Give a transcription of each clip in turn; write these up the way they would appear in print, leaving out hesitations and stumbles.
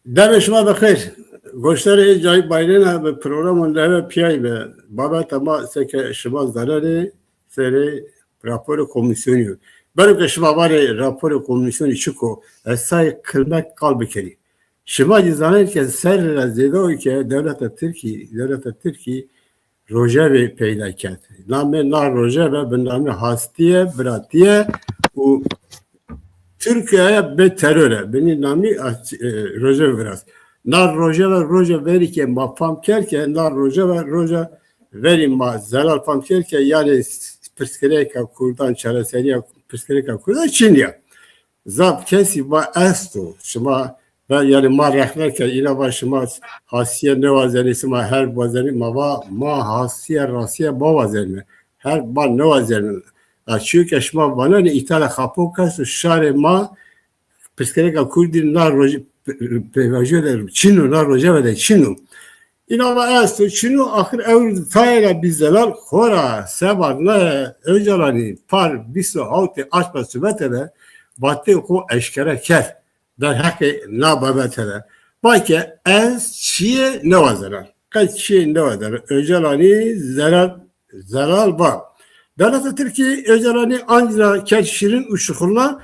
Demiş ma bakır. Goşları cayip bayrına ve programın leve piyay ve baba tama seke şıma zararı seri raporu komisyonu. Belki şıma var raporu komisyonu çıko esay kılmak kalbi keri. Şıma cizanırken ser razıydı o ki devlet Türkiye roje peydaket. Name na roje ve benname hastiye bratiye u Türkiye'ye be teröre. Benim nami roje biraz. Nar roje ve roje veri ki ma fam kerke nar roje ve roje veri ma zelal fam kerke yani psikolojik kurdan çareseriye psikolojik kurdan Çin'ye. Zap kesi va esto. Şuma ben yani ma rehberken ina başıma hasiye ne vazerisi ma her vazeri ma hasiye rasiye ba vazerine. Her ba ne vazerine. Çünkü şuma bana ne itala kapı kasu şare ma psikolojik kurdin nar roje pevajoler Çin'u nar roje ve de Çin'u. İnanma esto Çin'u ahir evr tayla bizdeler hora sebarla öncalani par biso altı açma sübetele battı ko eşkere ker der hakkı na babetele belki ez çiğe ne vazaran kaç çiğe ne vazaran öncalani zarar var devlet Türkiye öncalani ancak kerşirin uşuğuna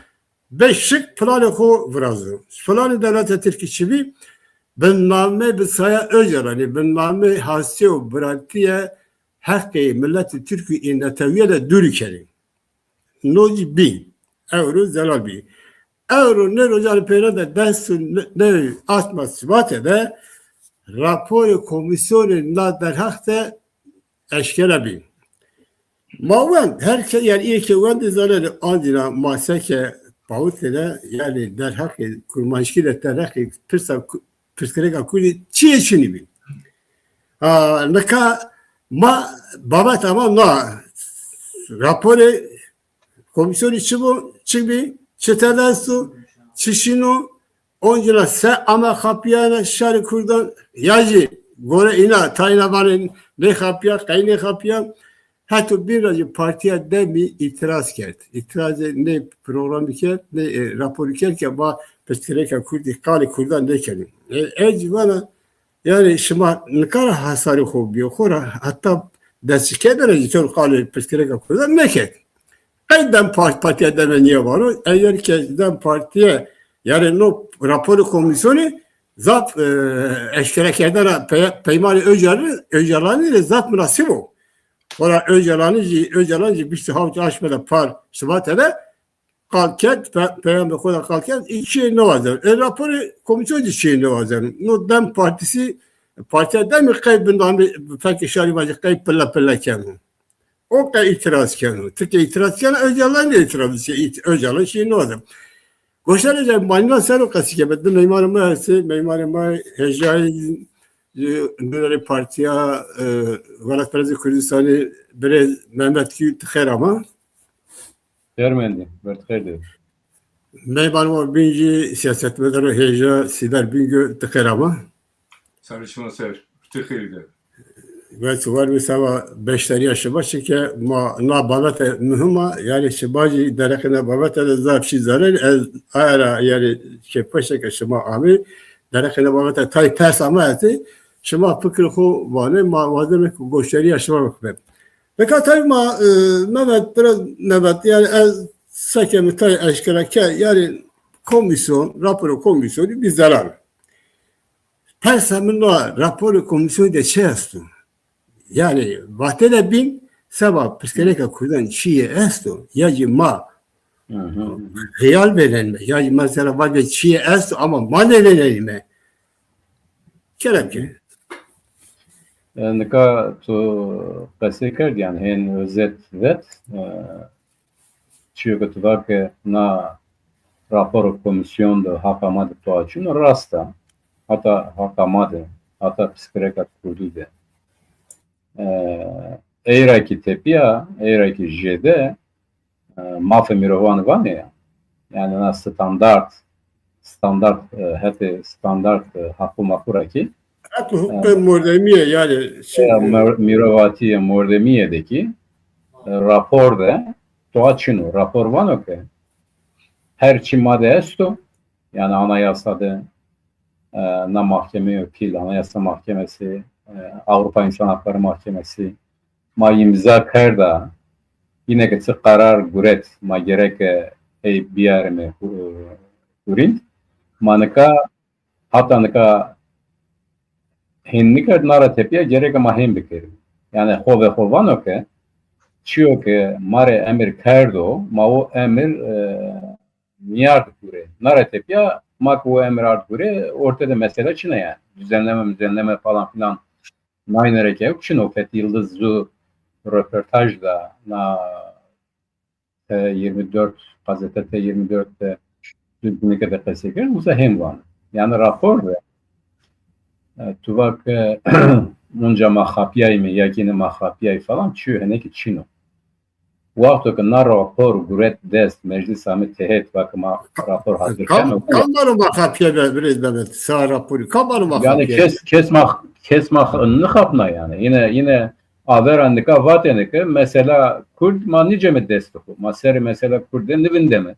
beşik planı ko vrazı planı devlet Türkiye çivi benname bisaya öncalani benname hasiyo bırakıya hakkı milleti Türkiye indeteviye de dürükerin noci bin Euro zelal bi. Euro ne rocal perada desun ne atma sıvate de raporu komisyonu na derhakte eşkele bi. Maven herke yani ilk evvel zalali andina maseke pavutle yani derhak kurmanşki de derhak pırskıreka kuli çiğ çini bi. Naka ma baba tamam na raporu komisyon içi bu çıkbi çetelensu çişinu oncuna se ama kapıyana şarı kurdan yacı gore ina tayna varın ne kapıya kayne kapıya hatta bir acı partiye de mi itiraz kert. İtiraz ne programı kert ne raporu kert ki ba pestireka kurdi kali kurdan ne kelim. Ecvana yani şıma ne kadar hasarı hobiyor kora hatta desike derece çok kali pestireka kurdan ne kert. Kayden partiye deme niye var o? Eğer kezden partiye yani o raporu komisyonu zat eşkerekerden peymali öcalanı ile zat münasip o. Sonra öcalanı bir şey havcı açmada par sıvatede kalket peygamber koda kalket iki ne vardır. Raporu komisyonu iki ne vardır. No dem partisi partiye dem kaybından bir fakir şari vacı kayıp pilla kendi. O da itiraz kenu. Türkiye itiraz kenu, Öcalan da itiraz Öcalan şey ne oldu? Goşlarca manna sen o kasike bedde memarıma hecai nurari partiya Galat Perezi Kürdistan'ı biraz Mehmet Kü tıkher ama Vermendi, vertkerdi. memarıma binci siyaset medarı heca Sider Bingö tıkher ama Sarışma sever, tıkherdi. ve suvar mesela 5 yaşı başı ki na babete mühima yani şibacı derekine babete de zapşi zarar ara yani kepaşa ki şima ami derekine babete tay pers ama eti şima fikir ho vane ma vazeme goşeri yaşama bakmam. Fakat tabii Mehmet biraz Mehmet yani sakemi tay eşkara ki yani komisyon raporu komisyonu bir zarar. Persamin raporu komisyonu de şey astı. Yani vaktede bin sabah psikolojik kurdan çiğe esto yacı ma real verenme yacı mesela vaktede çiğe esto ama mane verenme kerem ki Nika tu kasıkerd yani hen özet vet çünkü tuvar ki na rapor komisyonda hakamadı tu açın rasta hatta hakamadı hatta psikolojik kurdu de Eyraki tepia, Eyraki jede mafe mirovan var ya yani na standart hep standart hakuma kuraki hakkı hukuk mordemiye yani mirovatiye mordemiyedeki raporda toaçinu rapor var ki her çi madde esto yani anayasada na mahkeme pil, Anayasa Mahkemesi, Avrupa İnsan Hakları Mahkemesi, ma imza kerda, yine geçi karar guret, ma gerek biyarime gurint, ma nika, hatta nika hinnikar nara tepiya gerek ma hem bikerim. Yani hove hovano ke, çiyo ke mare emir kerdo, ma o emir niyard gure. Nara tepiya, ma o emir art gure, ortada mesele Çin'e yani. Düzenleme falan filan. Naynere yok. Çin o Fethi Yıldızlı röportajda na T24 gazete T24'te dünkü de kesekir. Bu da hem var. Yani rapor ve tuvak munca mahapiyay mı yakini mahapiyay falan çiğ ne ki Çin o. Vakti ki na rapor guret dest meclis amı tehet bakıma rapor hazırken Kamarı makapiye bir de sağ raporu. Kamarı yani makapiye. kesmah ne kapna yani yine averandıka vatenike mesela Kurd ma nice mi destuhu maseri mesela Kurd'un nivinde mi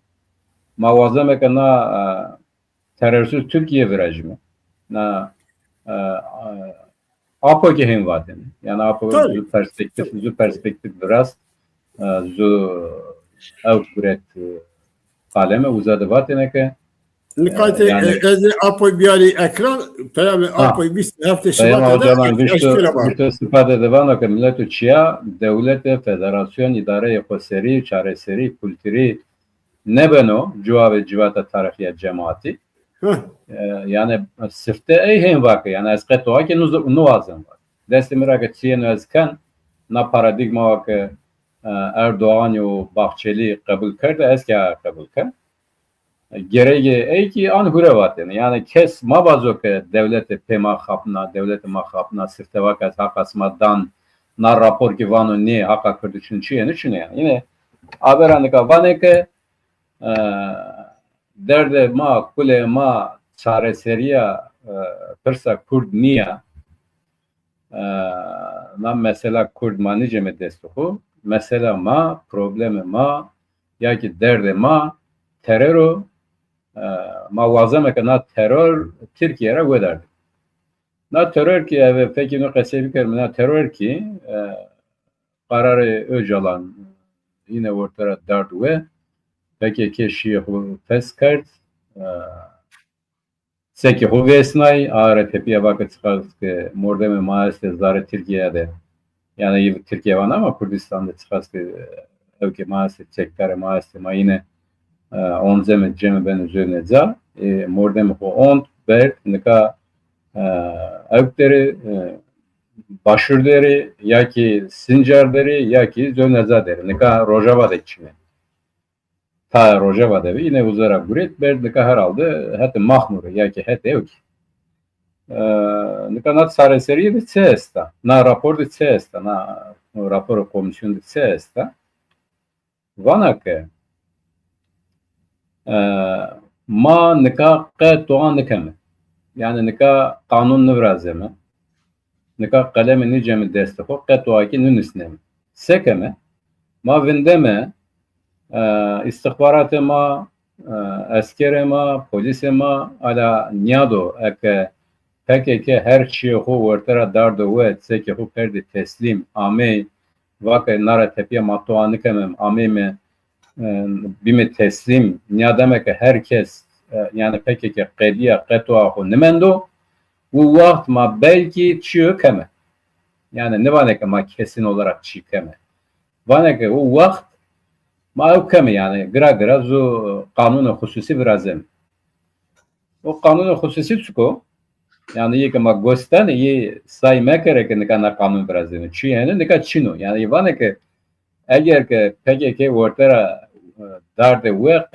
mavazameka na terörsüz Türkiye virajı na apo ki hem vateni yani apo zu perspektif biraz zu avkuret kaleme uzadı vatenike Nikate ez apoy biyari ekran peyami apoy bis hafta Sayın şubat Hocam, eşkile var. güçlü istifade devam ki Millet-i Çiya, devlet, federasyon, idare, yapıseri, çareseri, kültürü, ne beno, cuva ve civata tarihiye cemaati. Yani sifte eyhen vakı, yani esket oğa ki nuvazın var. Destimira ki Çiyen özken, na paradigma vakı Erdoğan yo Bahçeli kabul kırdı, eski kabul kırdı. Gereği ey ki an hurevaten yani kes mabazoke devlete pema khapna devlete mahapna sifte vakat hakasmadan na rapor ki vano ne haka kırdı çünkü yani yine aberanıka vaneke derde ma kule ma çareseriya pırsa Kurd niya na mesela Kurd manice me destuhu mesela ma probleme ma ya ki derde ma teröro mavazame ki na terör Türkiye'ye göderdi. Na terör ki ve peki no kasebi kerme na terör ki kararı Öcalan yine ortaya dardı ve peki keşiye hu feskart seki hu vesnay ağrı tepiye vakit çıkardı ki mordeme maalesef zare Türkiye'de yani Türkiye var ama Kürdistan'da çıkardı ki evki maalesef çektare maalesef yine on zemet cemi ben üzerine za mordem ho on ber nika evkleri başurderi ya ki sinjarderi ya ki zönezaderi nika rojava içine ta rojava devi yine uzara guret ber nika herhalde hatta mahmur ya ki hatta evk nika nat sareseri de cesta na rapor de cesta na rapor komisyon de cesta vanake ma nika qatoan nikame yani nika kanun nivrazeme nika kalemi nicemi destefo qatoaki nunisnem sekeme ma vindeme istihbaratı ma askere ma polise ma ala niyado eke PKK her şeyi hu ortara dardo ve seke hu perdi teslim ame vake nara tepiye matoan nikamem ame me bime teslim ne demek ki herkes yani PKK qediya qetoa nemendo bu vakt ma belki çıkame yani ne var ki ma kesin olarak çıkame var ki o vakt ma ukame yani gra zu kanunu hususi birazem o kanunu hususi çıko yani iyi ki ma gostan iyi sayma gerek ne kana kanun birazem çünkü ne ka çino yani var ki eğer ki PKK ortaya dardı ve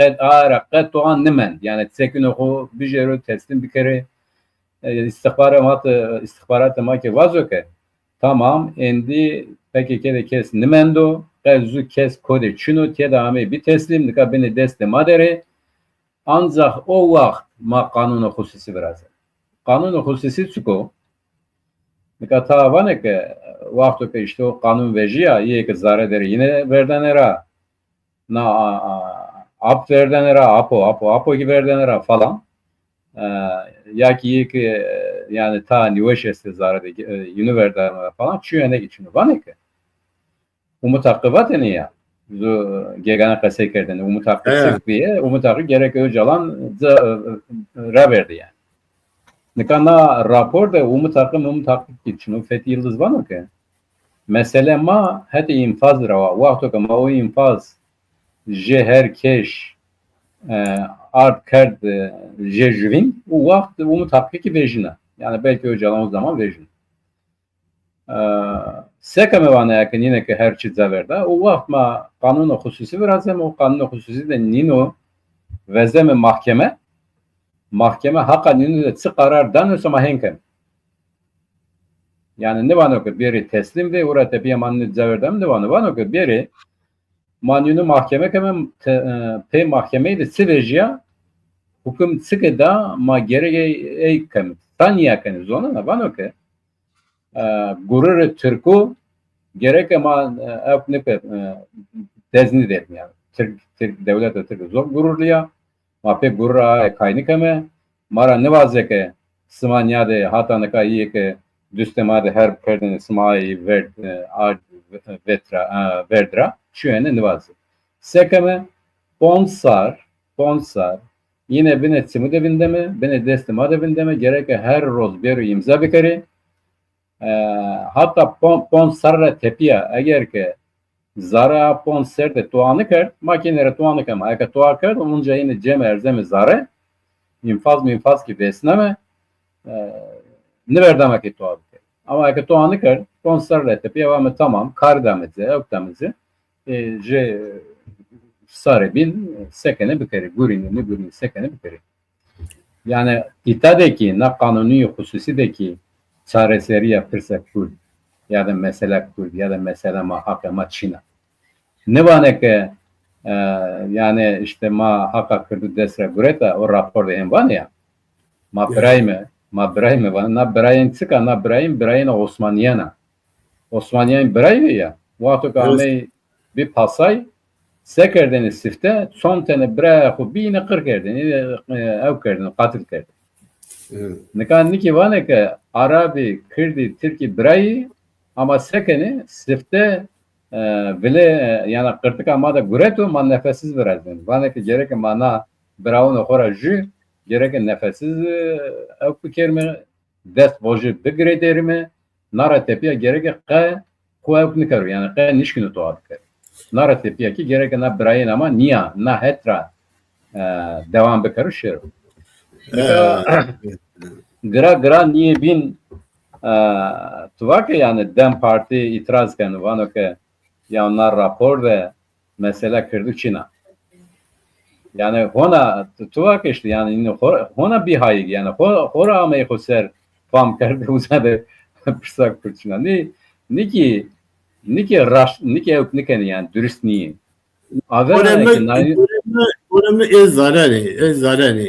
qed toan nemen yani sekino ho bijero teslim bir kere istihbarat ma ki vazoke tamam endi PKK'de kes nemendo qezu kes kode çino tedame bir teslim nika beni destem adere ancak o vakt ma kanunu hususi biraz kanunu hususi çıko nika tavane ki vakti ki işte o kanun vejiya iyi ki zarederi yine verdenera na ap verdenera apo gibi verdenera falan ya ki yani ta Nüveşesi zararı üniversite falan çüyene geçiyor. Var ki umut hakkı var ya. Zo gegana kasekerden umut hakkı sıktığı umut hakkı gerek Öcalan ra verdi yani. Nikana raporda umut hakkı geçiyor. Fethi Yıldız var ki mesele ma hadi infaz rava vakti ki ma o infaz herkes art kerd jevin o vakti umut hakkı ki vejina. Yani belki Öcalan o zaman vejina. Sekeme vana yakın yine ki her çiz verda. O vakit ma kanun hususi verazem o kanun hususi de nino vezeme mahkeme hakka nino de tsı karar danırsa mahenkem. Yani ne vana ki biri teslim ve orada tepiye manını zaverdam ne vana ki biri manını mahkeme kemen pe mahkemeyi de tsı vejiya hukum tsı da ma gerege eykem. Tanya keni zona vana ki gurur Türk'ü gerek ama evnip dezni derim yani. Türk devlete Türk zor gururluya. Ma pek gurura kaynak ama mara ne vaziyke Smanya'da hatta ne iyi ki düstemade her perdeni Smanya'yı verdra şu ne vaziyke. Sekeme sponsor yine bine simu devinde mi bine destemade devinde mi gerek her roz bir imza bekari hatta sponsor tepiya eğer ki zara sponsor de tuanı kert makinere tuanı kama eğer tuanı kert onunca yine cem erzemi zara infaz ki besneme ne verdamak ki tuanı kert ama eğer tuanı kert sponsor de tepiya ve tamam kardamızı öktemizi je sarı bin sekene bikeri gurini sekene bikeri yani itadeki na kanuni hususideki çaresleri yapırsa Kürt ya da mesela Kürt ya da mesela mahakama Çin'a. Ne var ki yani işte mahakama Kürt'ü desre gureta o raporda hem var ya ma Brahim var na Brahim çıka na Brahim Osmaniyan Brahim ya vakti kalmayı bir pasay sekerdeni sifte son tane Brahim bine 40 erdeni ev kerdeni katil kerdeni. Nikan niki var ki Arabi, Kürdi, Türki, Brayi ama sekeni sifte bile yani kırtık ama da guretu man nefessiz verazın. Var ki gerek mana Braun okura jü gerek nefessiz evku kerme dest boju begrederime nara tepiya gerek ka kuev nikaru yani ka nişkinu tuad kar. Nara tepiya ki gerek na Brayin ama niya na hetra devam bekaru şer. Gra niye bin tuvak yani Dem Parti itiraz kendi vano ki ya onlar rapor ve mesela kırdı Çin'a. Yani hona tuvak işte yani hona bir hayır yani hora ama ekser fam kırdı uzadı pırsak Çin'a. Niki yani dürüst niye? Önemli zararı.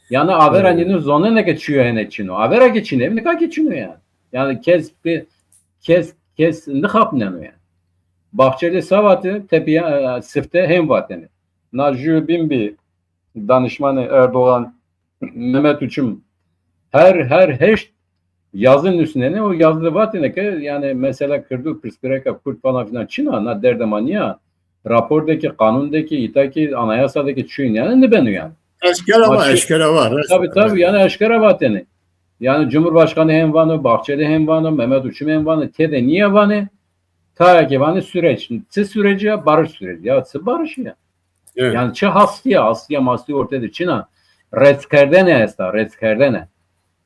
Yani averanın zonu ne geçiyor hene Çin'o. Avera geçiniyor. Ne kadar geçiniyor yani. Yani kes ne kapnıyor yani. Bahçeli savatı tepiye sifte hem vateni. Naju Bimbi danışmanı Erdoğan Mehmet Uçum her yazın üstüne ne o yazılı vatene ki yani mesela Kırdı Pırskreka Kürt falan filan Çin'a na derdemanya rapordaki kanundaki itaki anayasadaki çüğün yani ne beni yani. Eşkere var. Tabii yani eşkere vateni. Yani Cumhurbaşkanı hem vanı, Bahçeli hem vanı, Mehmet Uçum hem vanı, TED'e niye vanı? Ta ki vanı süreç. Çı süreci ya barış süreci. Ya çı barış ya. Evet. Yani çı hastaya ortada Çin'a. Retskerdene.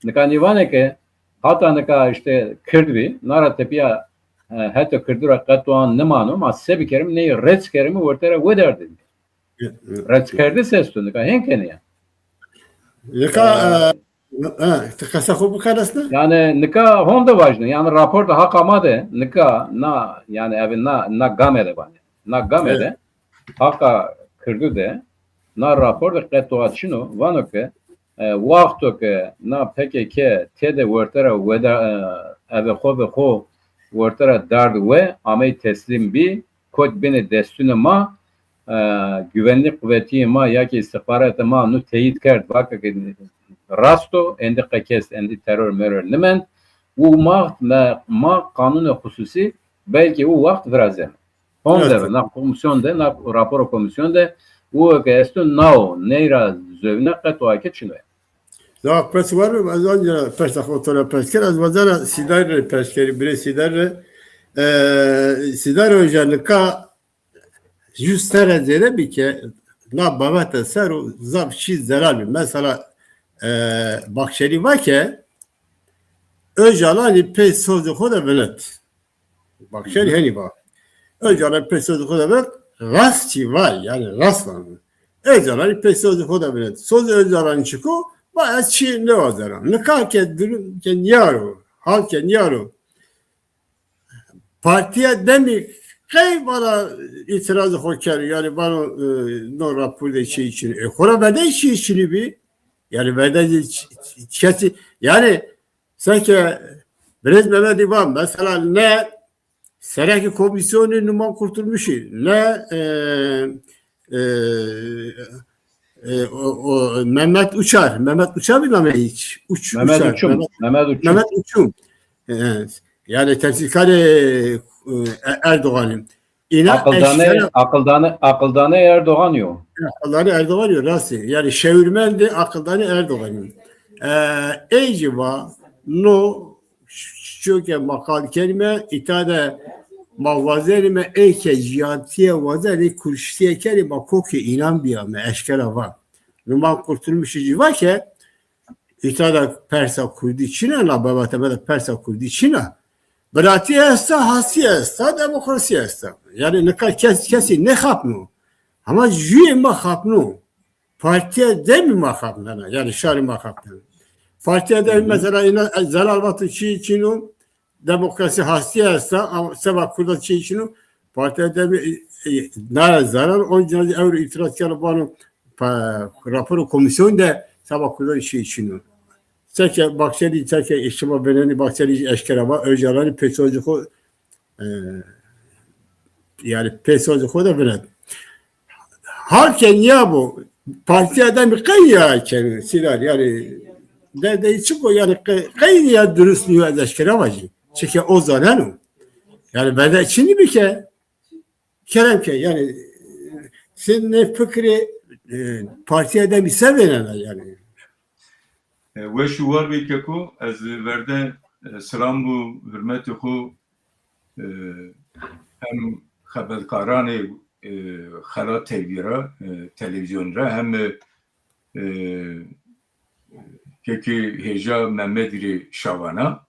Nikani vanı ki hatta nika işte Kırdvi, nara tepiya hatta Kırdıra katuan ne manum, asya bir kerim neyi retskerimi ortaya vederdi. Retskerde ses tu nika henkeni ya. Yani nika honda vajne yani raporda hakamade nika na yani evi na gamede bana. Na gamede haka Kırdı de na raporda katuatçino vano ke vakto ke na PKK tede ortaya veda evi xo ortaya dardı ve amey teslim bi kod beni destune ma güvenlik kuvveti ma ya ki istihbarat ma nu teyit kert bak ki rasto endi qekest endi terör merör nimen u ma kanun hususi belki o vakt vrazem. Onda na komisyonda na rapor komisyonda o gestu nao neyra zövne qetwa ke çino. Da pes var mı? Az önce pes fotoğraf pesker az vazara sidar peskeri bire sidar hocalıka 100 derecede bir ke na babata seru zab şiz zararlı. Mesela bakşeri var ki öjalani pes sözü koda velet. Bakşeri hani bak. Öjalani pes sözü koda velet rastçı var yani rastlanır. Öjalani pes sözü koda velet. Sözü öjalani çıkıyor. Ba çi ne ozaran. Ne kalke durum ken yaro. Halken yaro. Partiye demi kay bana itirazı hoker yani bana no raporda şey için. Kora bende şey için bir yani bende kesi yani sanki biraz Mehmet İvan mesela ne Seraki komisyonu numan kurtulmuş ne Mehmet Uçar bilmem hiç. Mehmet Uçum. Yani temsilkari Erdoğan'ın. Akıldane Erdoğan yok. Akıldane Erdoğan yok. Nasıl? Yani şevirmendi akıldane Erdoğan'ın. Eciva no şöke makal kelime itade mavazerime eke cihatiye vazeri kurşiye kelime koki inan biyame eşkera var. Numan kurtulmuş civa ki itade Persa kurdu içine la babatemede Persa kurdu içine Bırati esta, hasi esta, demokrasi esta. Yani ne kadar kesin ne hapnu. Ama jüye ma hapnu. Partiye de mi ma hapnu? Yani şari ma hapnu. Partiye de mesela zarar vatı çiğ demokrasi hasi esta, ama sabah kurda çiğ partiye de mi nara zarar, onca euro itiraz karı bana raporu komisyon da sabah kurda çiğ Seke bakseri seke işime vereni bakseri eşkeraba öjalani pesozuko yani pesozuko da veren. Halken ya bu partiyeden bir kayya kendi siler yani de çıkıyor yani kayya dürüstlüğü eşkerabacı. Çünkü o zaten yani ben de şimdi bir ke kerem ke yani senin fikri partiyeden bir sevenen yani. Ve şu var bir keko az verde selam bu hürmeti ku hem haberkarane xala televira televizyonra hem keki heja Mehmediri Şavana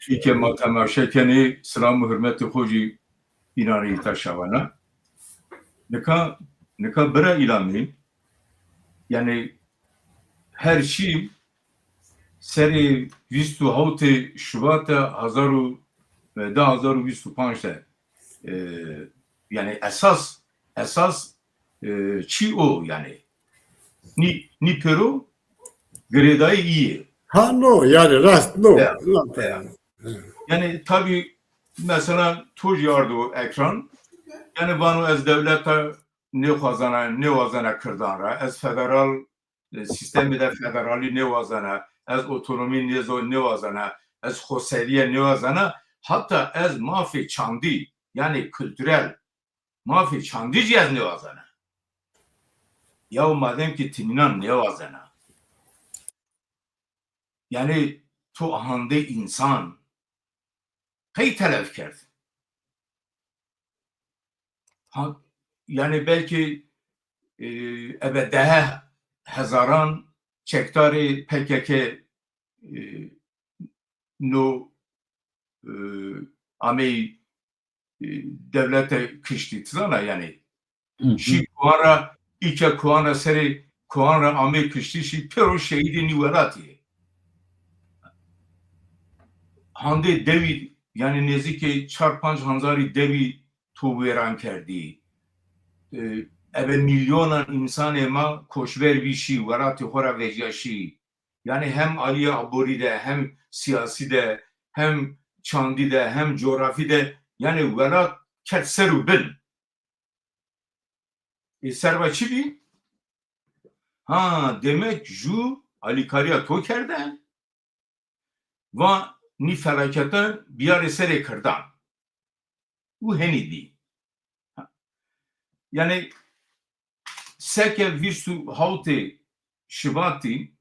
İki matemaşekeni selam hürmeti kuji inani ta Şavana neka bira ilami yani her şey seri 26 Şubat 2025 yani esas çi o yani ni pero gredayı iyi. Ha no yani rast no. Yani tabi mesela tuj yardı o ekran yani bana az devlete ne vazana kırdanra az federal sistemi de federali ne vazana az otonomi ne vazana az hoseriye ne vazana hatta az mafi çandi yani kültürel mafi çandi cihaz ne vazana ya madem ki timinan ne vazana yani tu ahande insan kay telef kerd yani belki daha hezaran çektarı PKK no amey devlete kıştıtına yani şi kuara İke kuana seri kuana amey kıştı şi pero şehidi niverati hande devi yani nezike çarpanç hanzari devi tu veran kerdi eve milyonan insan ema koşver bir şey varati hora vecyaşi yani hem Aliye Abori'de hem siyasi de hem Çandi'de hem coğrafide yani verat ketseru bin serva çivi Ha demek ju alîkariya to kerde ve ni felaketa biyarê serê kirdan. Bu henî dî. Yani seke vîrsu hawtê Şibatî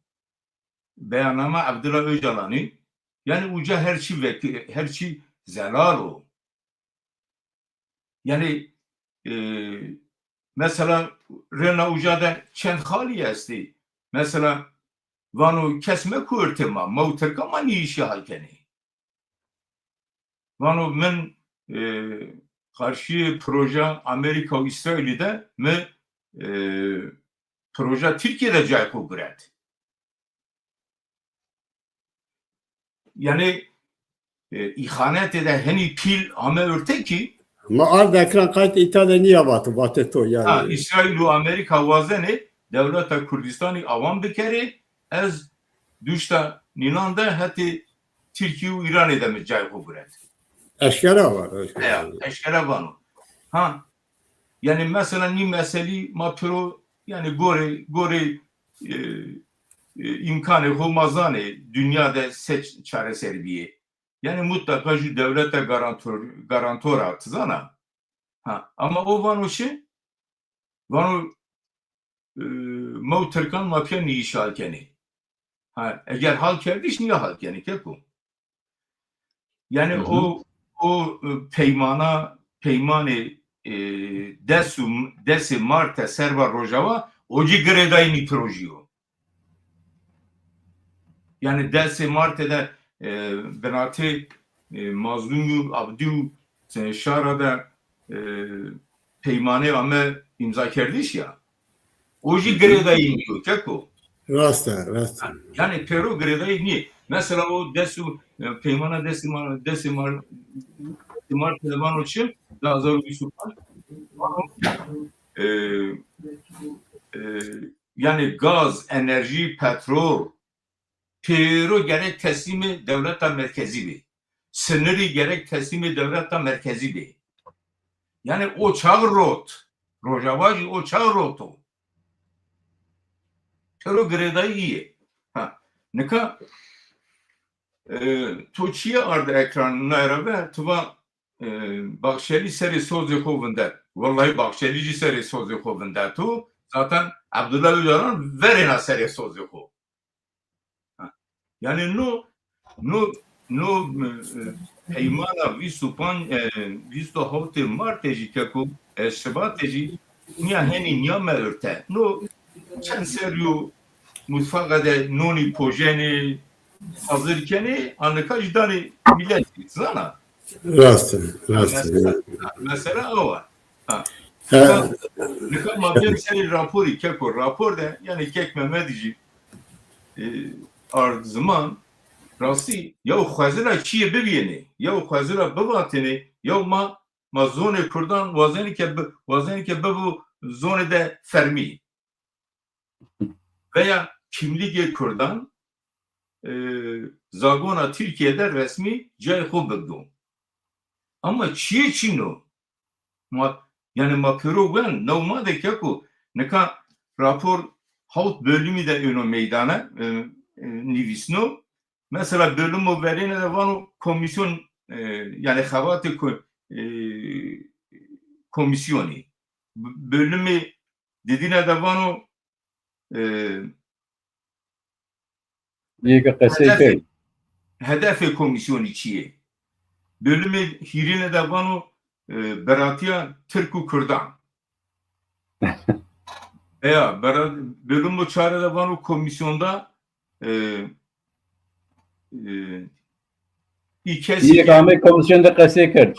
beyanname Abdullah Öcalanî yani uca her çi zelal o. Yani mesela rena uca da çend hali esti. Mesela vanu kesme kuırtıma mavtırka mani işi halkeni. Vanu min karşı proje Amerika ve İsrail'de mi proje Türkiye'de cayku giret. Yani ihanet ede heni pil ame örteki Ma arda ekran kayıt ithal niye batı to yani. İsrail ve Amerika vazene devleta Kürdistan'ı avam bikeri ez düşta Ninan'da hati Türkiye ve İran edemez cayku giret. Eşkera var. Eşkere vanu. Ha yani mesela ni meseli mapro yani gore imkanı olmazane dünyada seç çare serbiye. Yani mutlaka şu devlete garantor atızana. Ha ama o vanu şey vanu mevterkan mafya ni iş halkeni. Ha eğer hal kerdiş niye halkeni keku? Yani o peymane desi Marte serva rojava oji gredayni projiyo. Yani desi Marte'de benati mazlumu abdu şarada peymane ama imza kerdiş ya. Oji gredayni diyor keko. Rasta. Yani Peru gredayni mesela o desu peymana desi Marte'de van için lazım bir süper. Yani gaz, enerji, petrol Peru gerek teslimi devleta merkezi bi. Sınırı gerek teslimi devleta merkezi bi. Yani o çağrot. Rojavacı o çağrotu. Peru gredayı iyi. Ha. Nika Toçiye ardı ekranına erabe tuva Bakşeli seri sözü kovunda. Vallahi Bakşelici seri sözü kovunda tu. Zaten Abdullah Öcalan verena seri sözü kov. Yani no peymana visto havte marteji keko şebateji niya heni niya melurte. No çen seryo mutfağa de noni pojeni hazırkeni anlıka cidani millet zana. Rasta. Mesela o var. Nika mabdem seni raporu keko rapor de yani kek Mehmedici zaman rasti ya xwazira çiye bibiyeni ya xwazira bivatini ya ma zone Kurdan vazeni ke bu zone de fermi veya kimlik Kurdan zagona Türkiye'de resmi cayxu bigdu ama çiye çino yani mapiro ben normade keku neka rapor havt bölümü de önü meydana nivisno mesela bölümü verene de vanu komisyon yani havatı komisyonu bölümü dediğine de vanu hedefe komisyonu çiye bölümü hirine de vanu beratiya Türk-u Kürdan ya bölümü çare de vanu komisyonda İkame komisyonda keseker.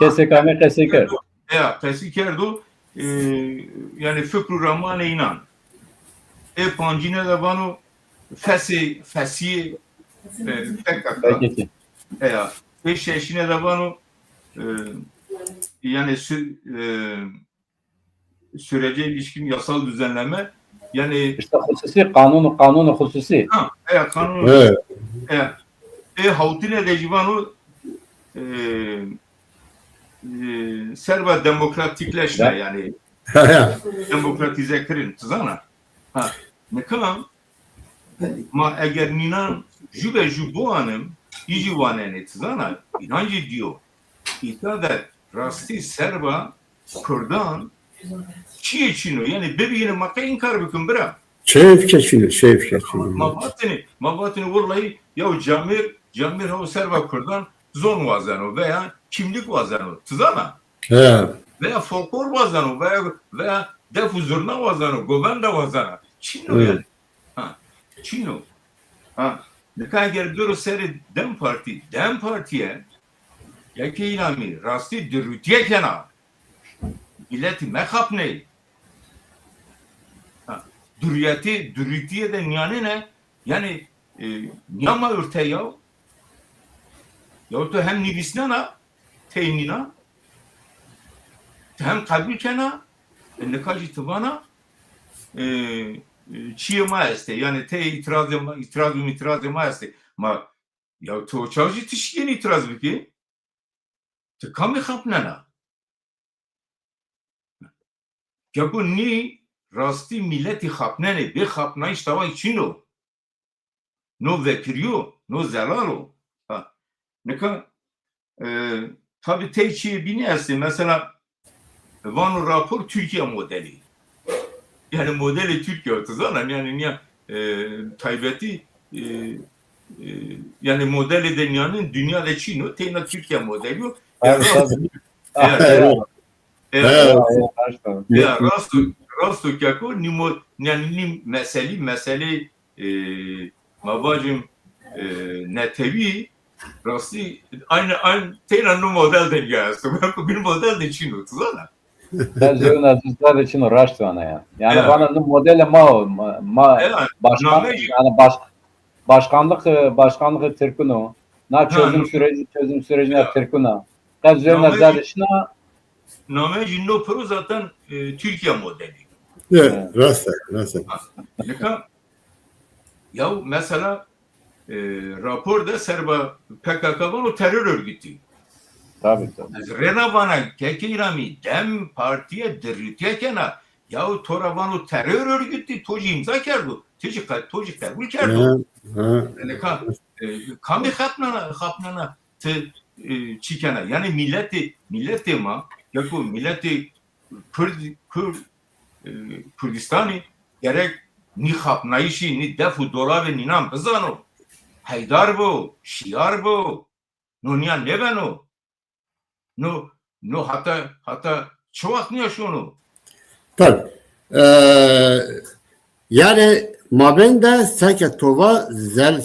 Ya kesekerdu yani Fıkrü Rahman inan. Pancine de vanu fesiye tekaka. Ya şeşine de vanu yani sürece ilişkin yasal düzenleme yani işte hususi kanunu hususi. Kanun. Evet. Havtine de civanu serva demokratikleşme yani demokratize kırın tızana. Nikam ma eğer ninan jübe jübu anım ici vanene tzana inancı diyor. İtadet rasti serba Kurdan çiğ çino yani bebeğine maka inkar bükün bırak. Şerif geçiniyor, şerif geçiniyor. Mavatini vallahi ya camir o serba Kurdan zon vazano veya kimlik vazano tzana He. veya folklor vazano veya defu zurna vazano govenda vazana çino Evet. yani. Ha, çino. Ha, ne kadar geliyor seri Dem Parti'ye yaki ilami rasti dürütüye kena milleti mekap ne? Dürütüye de yani ne? Yani niyama ürte ya da hem nivisnana teynina hem kabul kena nekacı tıbana çiğma este yani te itirazım este ma ya to çavcı tişkin itiraz biki te kami khapnana ya bu ni rasti milleti khapnane be khapna iştava içino no vekiriyo no zelalo ha ne ka tabi te çiğ bini este mesela Vanu rapor Türkiye modeli yani modeli Türkiye otuzana yani niye taybeti yani modeli dünyanın dünyada Çin'o teyna Türkiye modeli yok. Ya rastu kako ni mesele mabacım netevi rasti aynı teyna no model dünyası. Ben bir model de Çin'o otuzana. Ben zevna sizler için uğraştım ya. Yani Evet. bana modeli Evet. başkan yani başkanlık Türk'ünü na çözüm sürecine Evet. Türk'ünü. Ben zevna Namı- zadışına Name Jinno Pro zaten Türkiye modeli. Evet, rasta. Nika ya mesela raporda serba PKK'nın o terör örgütü. tabii. Renavana kekirami Dem Partiye dirritiyekena ya toravano terör örgütü toji imza kerdu. Toji kabul kerdu. Nika kami khapnana te çikena yani milleti ma ya bu milleti Kürdistan'ı gerek ni khapnayişi ni defu dolabı ni nam bizano Haydar bu şiar bu no niya nebeno no hatta çoğak niye şunu Tabii. Yani mabende seke tova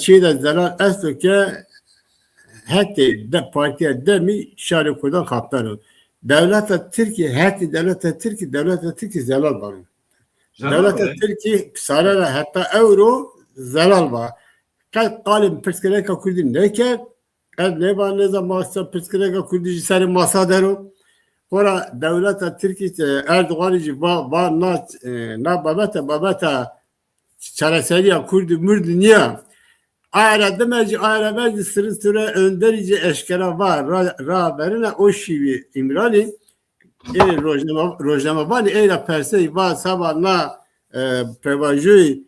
şeyde zelal estoke heti de partiye demi şari kurdan kaptanı. Devlete Türkiye heti devlete Türkiye zelal var. Devlete Türkiye sarara hatta euro zelal var. Kalim psikolojik kurdin neke ne var ne zaman psikolojik kurdici seri masa dero. Ora devlete Türkiye Erdoğan'cı var na babata çareseriya kurdu mürdu niye? Ayra demeci sıra önderici eşkera var raberine o şivi İmrani rojnama bani eyla persey var sabahla pevajı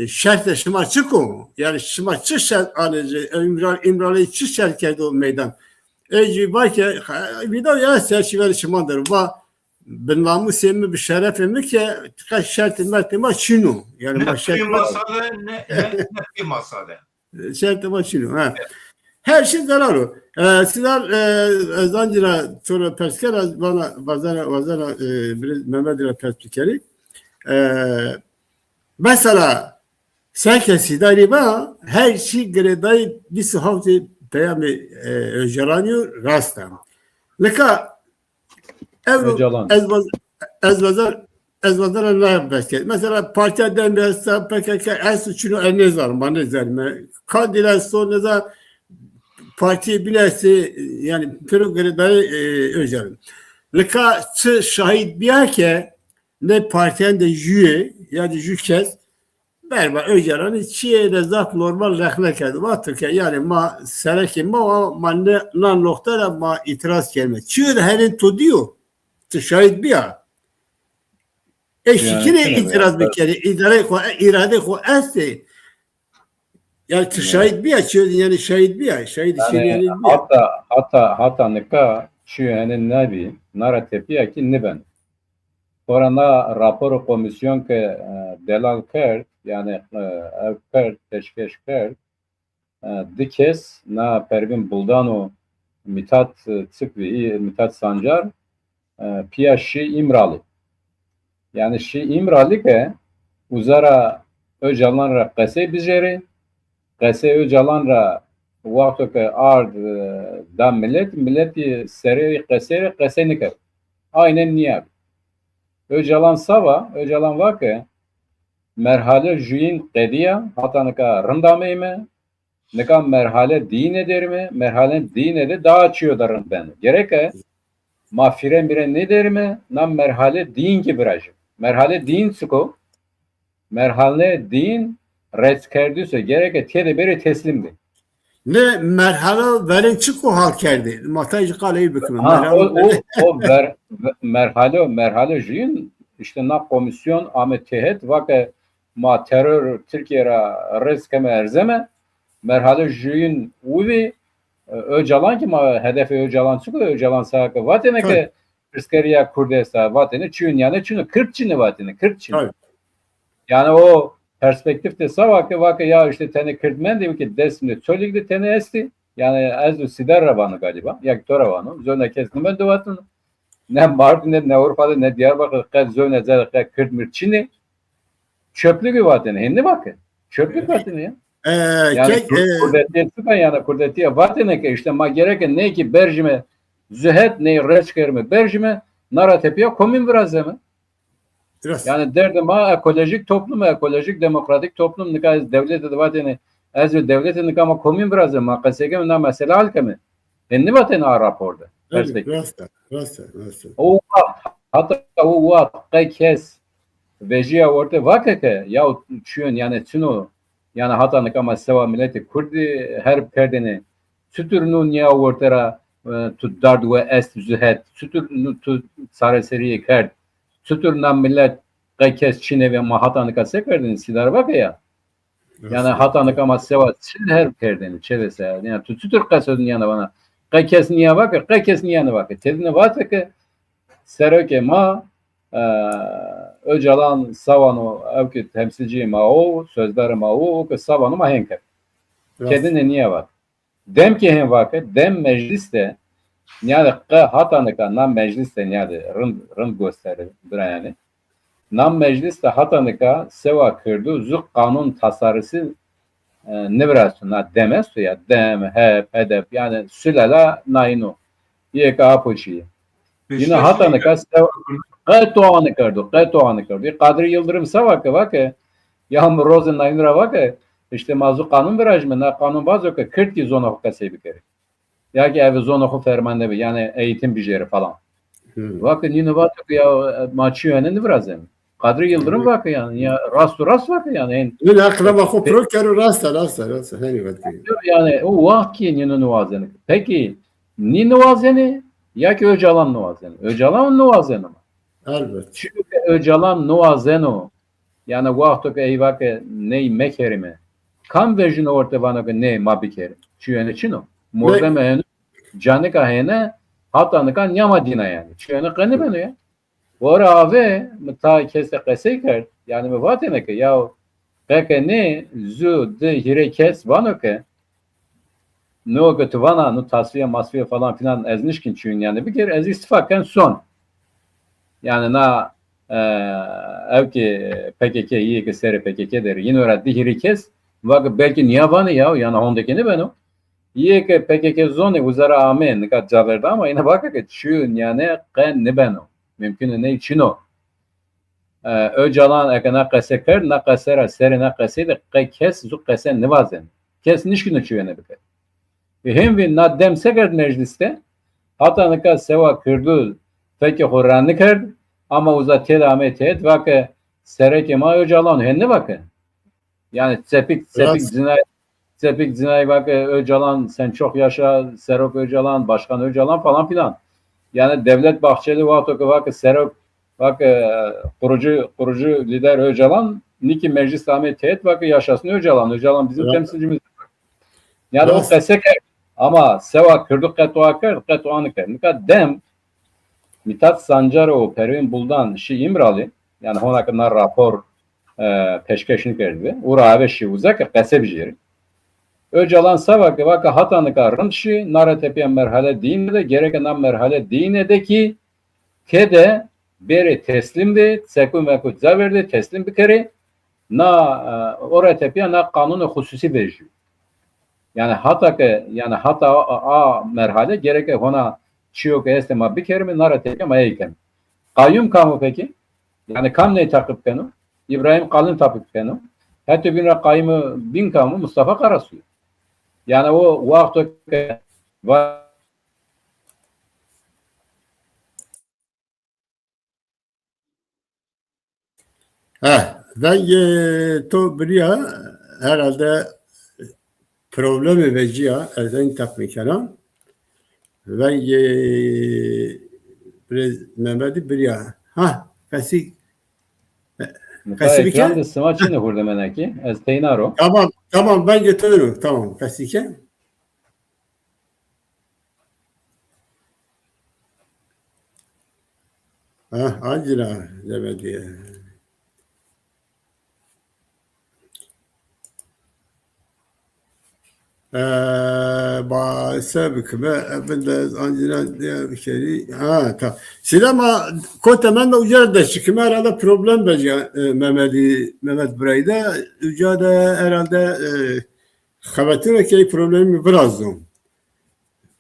şerhte şıma çıkı yani şıma çık şert anıcı İmrani çık şert kerdi o meydan eci var ki video ya serçiveri şımadır var ben namus yemi bir şerefim ki kaç şertin mertema çinu yani ne bir masada ne bir masada şertin ma çinu ha her şey zararı sizler zancira sonra perskera bana vazara Mehmet ile perspekeri mesela sen kesidari ba her şey greday bir hafta peyami öjeranıyor rastam leka evro ezvazar ne yapacak mesela partiden bir PKK en suçunu eline var bana zerme kandiler sonra parti bilesi yani progreday öjeran leka şahit bir ki ne partiden de jüye yani jükes berba öjeran çiğe de zat normal rehmek edip atırken yani ma sereki ma ne nan noktara ma itiraz gelme. Çiğe de herin to diyor. Şahit bir ya. Şikine itiraz bir kere irade ko esti. Yani şahit bir açıyor yani şahit bir şahit için yani hatta nika şu yani nebi nara tepiya ki ne ben. Orana rapor komisyon ke delal kert yani kert teşkeş kert dikes na Pervin Buldano Mithat Tıkvi Mithat Sancar piya Şi İmralı. Yani Şi İmralı ke uzara Öcalan ra qese bijeri qese Öcalan ra vakto ke ard da milleti seri qese nikar. Aynen niye? Öcalan sava Öcalan vake merhale juin qediya hatanıka rındameyme nika merhale din eder mi? Merhale din ede daha açıyor darın ben. Gerek mafire bire ne der mi? Nam merhale din ki birajı. Merhale din sıko. Merhale din res kerdüse gerek tiyede beri teslimdi. ne merhale verin çık o hal kerdi. Mataycı kaleyi bükümü. Merhale jün işte na komisyon Ahmet Tehet vake ma terör Türkiye'ye res keme erzeme merhale jün uvi Öcalan ki ma hedefe Öcalan çıkı Öcalan sahaka vatene ke Kırskeriya Kurdesa vatene çün yani çün 40 çini vatene 40 çini. Yani o perspektifte savake vake ya işte tane Kürtmen demek ki desmde çöligde tane esti yani azdu siderravanı galiba yaktoravanı zona kesnime duvatın ne Mardin'de ne Avrupa'da ne Diyarbakır'da zona zerre Kürt mirçini çöplük vatene hindi bakın çöplük vatene ya. Yani kurdetiye vatene ki işte ma gereken ne ki berjime zühet ne reçkerme berjime naratepiye komün biraz mi? Yani derdim ha ekolojik toplum, ekolojik demokratik toplum nikah devlet vatene az devlet nikah ma komün biraz mi? Kasege na mesela halkemi. Hindi vatene a raporda. O hatta o vakti kes vejiya orta vakake ya çün yani tüno yani hatta nikama seva milleti Kurdi her perdeni sütürnün ya ortara tu dard ve est zühet sütürnü tu saraseriye kerd sütürnün millet kes Çin'e ve hatta nikama sekerdeni sidar vakaya yani hatta nikama seva Çin her perdeni çevese yani tu sütür kasodun yana bana kes niye vakı kes niye vakı tedine vakı seroke ma Öcalan savanu evki temsilci ma o sözleri ma o savanu ma henker. Kedine niye var? Dem ki hen vakit dem mecliste yani hatanıka nam mecliste yani rın gösterir yani. Nam mecliste hatanıka seva kırdı zuk kanun tasarısı ne vrasına demez ya dem hep hedef yani sülala naynu. Yeka apoçi. Yine hatanıka seva Qetoğanı kardı. Kadri Yıldırım savakı vakı. Yağmur Rozen Naynura vakı. İşte mazu kanun virajı na kanun bazı ki 40 yıl zona hukası bir kere. Ya ki evi zona hukuk fermanda bir yani eğitim bijeri falan. Vakı yine vakı ya maçı yönünü biraz yani. Kadri Yıldırım vakı yani ya rast vakı yani. Ne akla bakı pro kero rasta. Yani o vakı yine nuvazeni. Peki ni nuvazeni ya ki Öcalan nuvazeni. Öcalan nuvazeni mi? Elbette. Çünkü Öcalan nuazeno yani vakto ke eyvake ney mekerime kan verjine orta vana ke ney mabikerim. Çünkü çino. Mordeme hene canika hene hatanıka nyamadina yani. Çünkü kanı beno ya. Ora ave mta kese qeseker yani me vatene ke ya peke ne zu de hirekes vana ke no götüvana no tasfiye masfiye falan filan eznişkin çünkü yani bir kere ez istifaken son. Yani na evki PKK iyi ki seri PKK der. Yine öğretti hirikes. Vakı belki niye bana ya yani ondakini ben o. İyi ki PKK zone uzara amen ne kadar caverdi ama yine bakı ki şu yani kan ne ben o. Mümkün ne için o. Öcalan ekana kaseker na kasera seri na kasede kes zu kesen ne vazen. Kes nişkin uçuyor ne bir. Hem ve na demseker mecliste hatta ne kadar seva kırdı. Peki Kur'an'ı kırdı ama uzatıyor demet et vakı sereke ma Öcalan henne vakı yani sepik zinay vakı Öcalan sen çok yaşa Serok Öcalan Başkan Öcalan falan filan yani Devlet Bahçeli vakı Serok Bak kurucu lider Öcalan Niki Meclis Ahmet Teğet bak yaşasın Öcalan. Öcalan bizim Evet. temsilcimiz. Yani o Evet. keseke ama seva Kürdük Ketoğanıker. Nika dem Mithat Sancarov Pervin Buldan Şi İmralı yani ona kadar rapor peşkeşini verdi. Ura ve şi uzak kese bijeri. Öcalan seva ki vaka hatanıka rınşi naratepiye merhale dinle gereken merhale dinle de ki kede beri teslimdi, sekun ve kutza verdi, teslim bir kere na oraya tepiye na kanunu hususi verici. Yani hatta a merhale gerek ona çiyo estema bir kere mi nara tepiye maya iken. Kayyum kamu peki? Yani kam ne takip kenu? İbrahim Kalın takip kenu. Hatta bir kayyumu bin kamu Mustafa Karasu'yu. Yani o vakti var. Ben to biliyor herhalde problemi veciya erden takmikeram. Ben biraz Mehmet'i biliyor. Kasi Mesela bir kere. ekranda smaçını hurda meneki. Ez teynaro. Tamam ben getiriyorum. Tamam kasi ki. Acila demedi. Sebik ve evinde ancina diye bir şey. Tamam. Sinema kotemen de ucada çıkma herhalde problem bence Mehmet Bray'da ucada herhalde havatine ki problemi biraz da.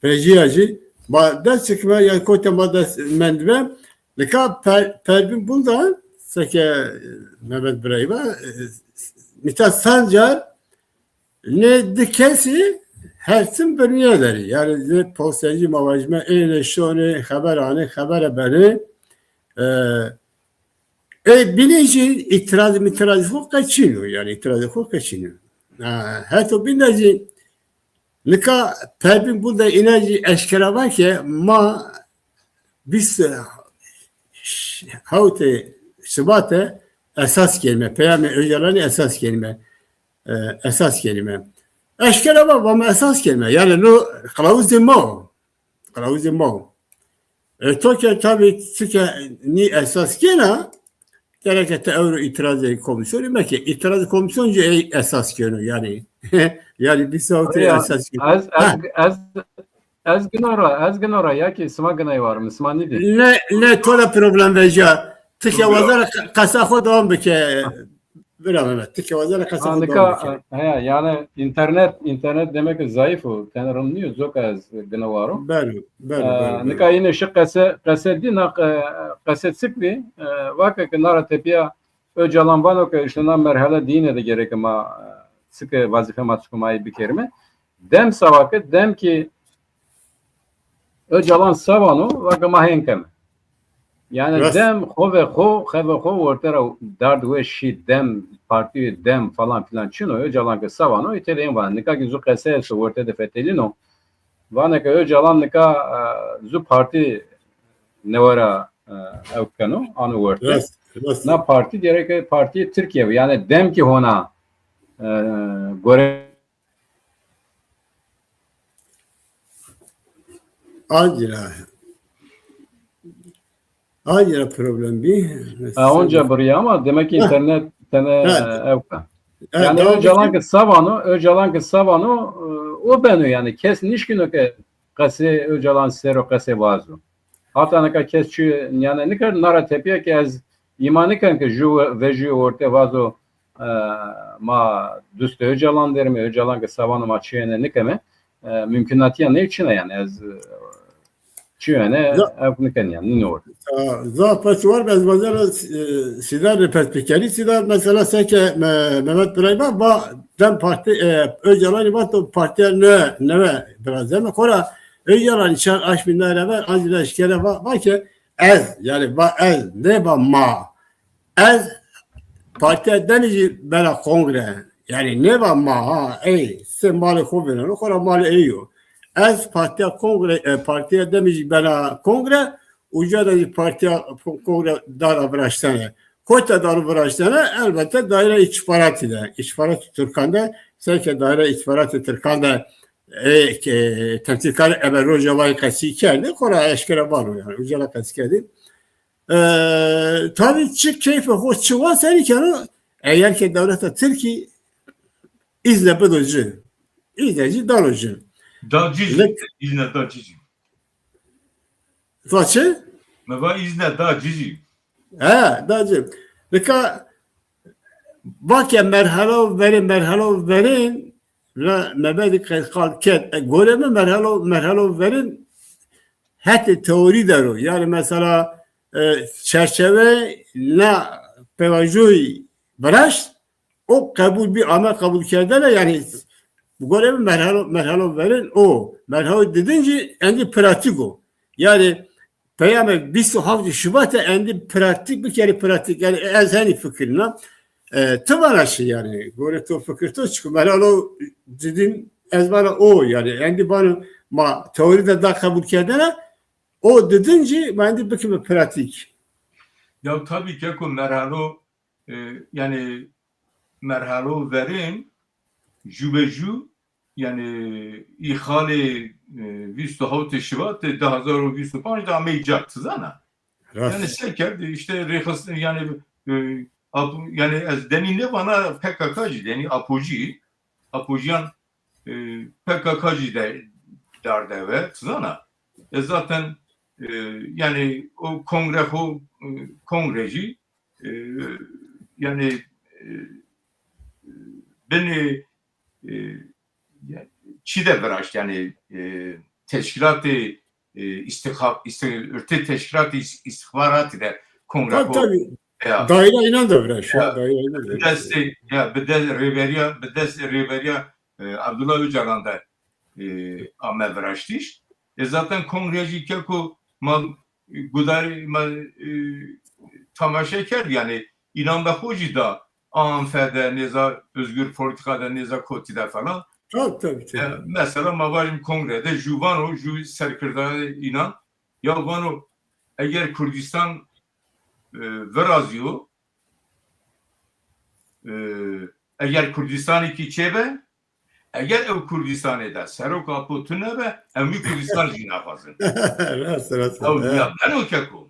Pejiyacı ders çıkma yani kotemen de mendve lika perbin bundan seke Mehmet Bray'da Mithat Sancar ne dikesi hersin bölünüyorlar. Yani postenci mavajme eleştiri haber beni bilinci itiraz çok kaçınıyor yani itiraz çok kaçınıyor. Hatta bilinci nika perbin burada inanci eşkera var ki ma biz havte sıbate esas kelime peyami öcelani esas kelime. Eşkere var ama esas kelime. Yani no kılavuz mo. Türkiye tabii ni esas kena gerekete euro itirazı komisyonu meki itirazı komisyoncu esas kenu yani. Yani bir savuntu esas kenu. Ez günora ya ki sma gınay var mı? Sma nedir? Ne tola problem veca. Tike vazara kasafo devam bike. Bilmem evet. Tike vazara kasafo devam bike. Yani internet demek ki zayıf o. Tanrım niye zok az gına var o? Ben. Nika yine şu kase di nak kase sıklı. Vakit ki nara tepiya Öcalan bana ki işte na merhale dine de gerek ama sıkı vazife matsukumayı bir kerime. Dem savakı dem ki Öcalan savanu vakit mahenkem. Yani dem hove ortara dard ve şi dem parti dem falan filan çino Öcalan ki savanu iteleyin var. Nika ki zu kase su ortada fetelino. Vana ki Öcalan nika zu parti nevara evkano anu orta. Na parti gerek parti Türkiye yani dem ki hona göre Acil problem bir. Onca buraya ama demek ki internet evka. Yani Öcalan ki savanu o benu yani kesin iş günü ki kase Öcalan sero kase vazo. Hatta ne kadar kesçi yani ne kadar nara tepiye ki az imanı kan ki ju ve ju orta vazo ma düste Öcalan derim Öcalan ki savanu maçıyene ne keme mümkünatı ne içine yani az çiyene evniken yani ne olur. Zaten var bez bazıları sidar perspektifi sidar mesela seke Mehmet Bey'e dem parti Öcalan ibadet partiye ne biraz değil mi? Kora Öcalan içer aşminler var acil eşkere var ki ez yani ez ne ma ez partiye denici bela kongre yani ne ma sen mali kovenen kora mali eyo ez partiye kongre partiye denici bela kongre uca da partiya kongre dara vraştane. Kota darı vraştane elbette daire içtifaratı da. İçtifaratı Türkan'da seke daire içtifaratı Türkan'da temsilkar Eber Rojava'yı kasikerdi. Kora eşkere var o yani. Ucala kasikerdi. Tabii çık keyfe hoş çıvan seni kanı eğer ki devlete Türkiye izle bıdıcı. İzleci dalıcı. Dağcıcı. İzne dağcıcı. Zaçı? Meva izne dağcıcı. He, dalıcı. Lika bak ya merhalo verin ve mebedi kal ket. Göreme merhalo verin hatta teori der o. Yani mesela çerçeve ne pevajoy bıraş o kabul bir ama kabul kerdene yani bu görevi merhalo verin o. Merhalo dedince endi pratik o. Yani Peygamber 27 Şubat'ta endi pratik bir kere pratik yani ezheni fikrine tıvanaşı yani. Göre to fikir to çıkıyor. Merhalo dedin ezbara o yani endi bana ma teoride da kabul kerdene o dedince ben de bakayım pratik. Ya tabii ki merhalo yani merhalo verin jübeju yani ihale 27 Şubat 2025 da meycaktı zana. Yani seker işte rehas yani yani az deninde bana PKK'cı yani apojiyan PKK'cı derdi ve zana. Zaten yani o kongreci yani beni çide bıraş yani teşkilat-ı teşkilat-ı istihbaratı da kongre Tabii. Daire inan da bıraş. Bir de Riveriya Abdullah Öcalan da amel bıraştış. Zaten kongreci keko gudari tamaşa kerdi yani İnan da hoci da Anfe'de neza özgür politikada neza kotide falan. Tabii. Mesela mavajim kongrede Juvano serkirde inan ya vano eğer Kürdistan verazıyor eğer Kürdistan'ı ki çebe eğer ev Kürdistan'ı da serok apotune be emmi Kürdistan jinafazın. Ya ben o keko.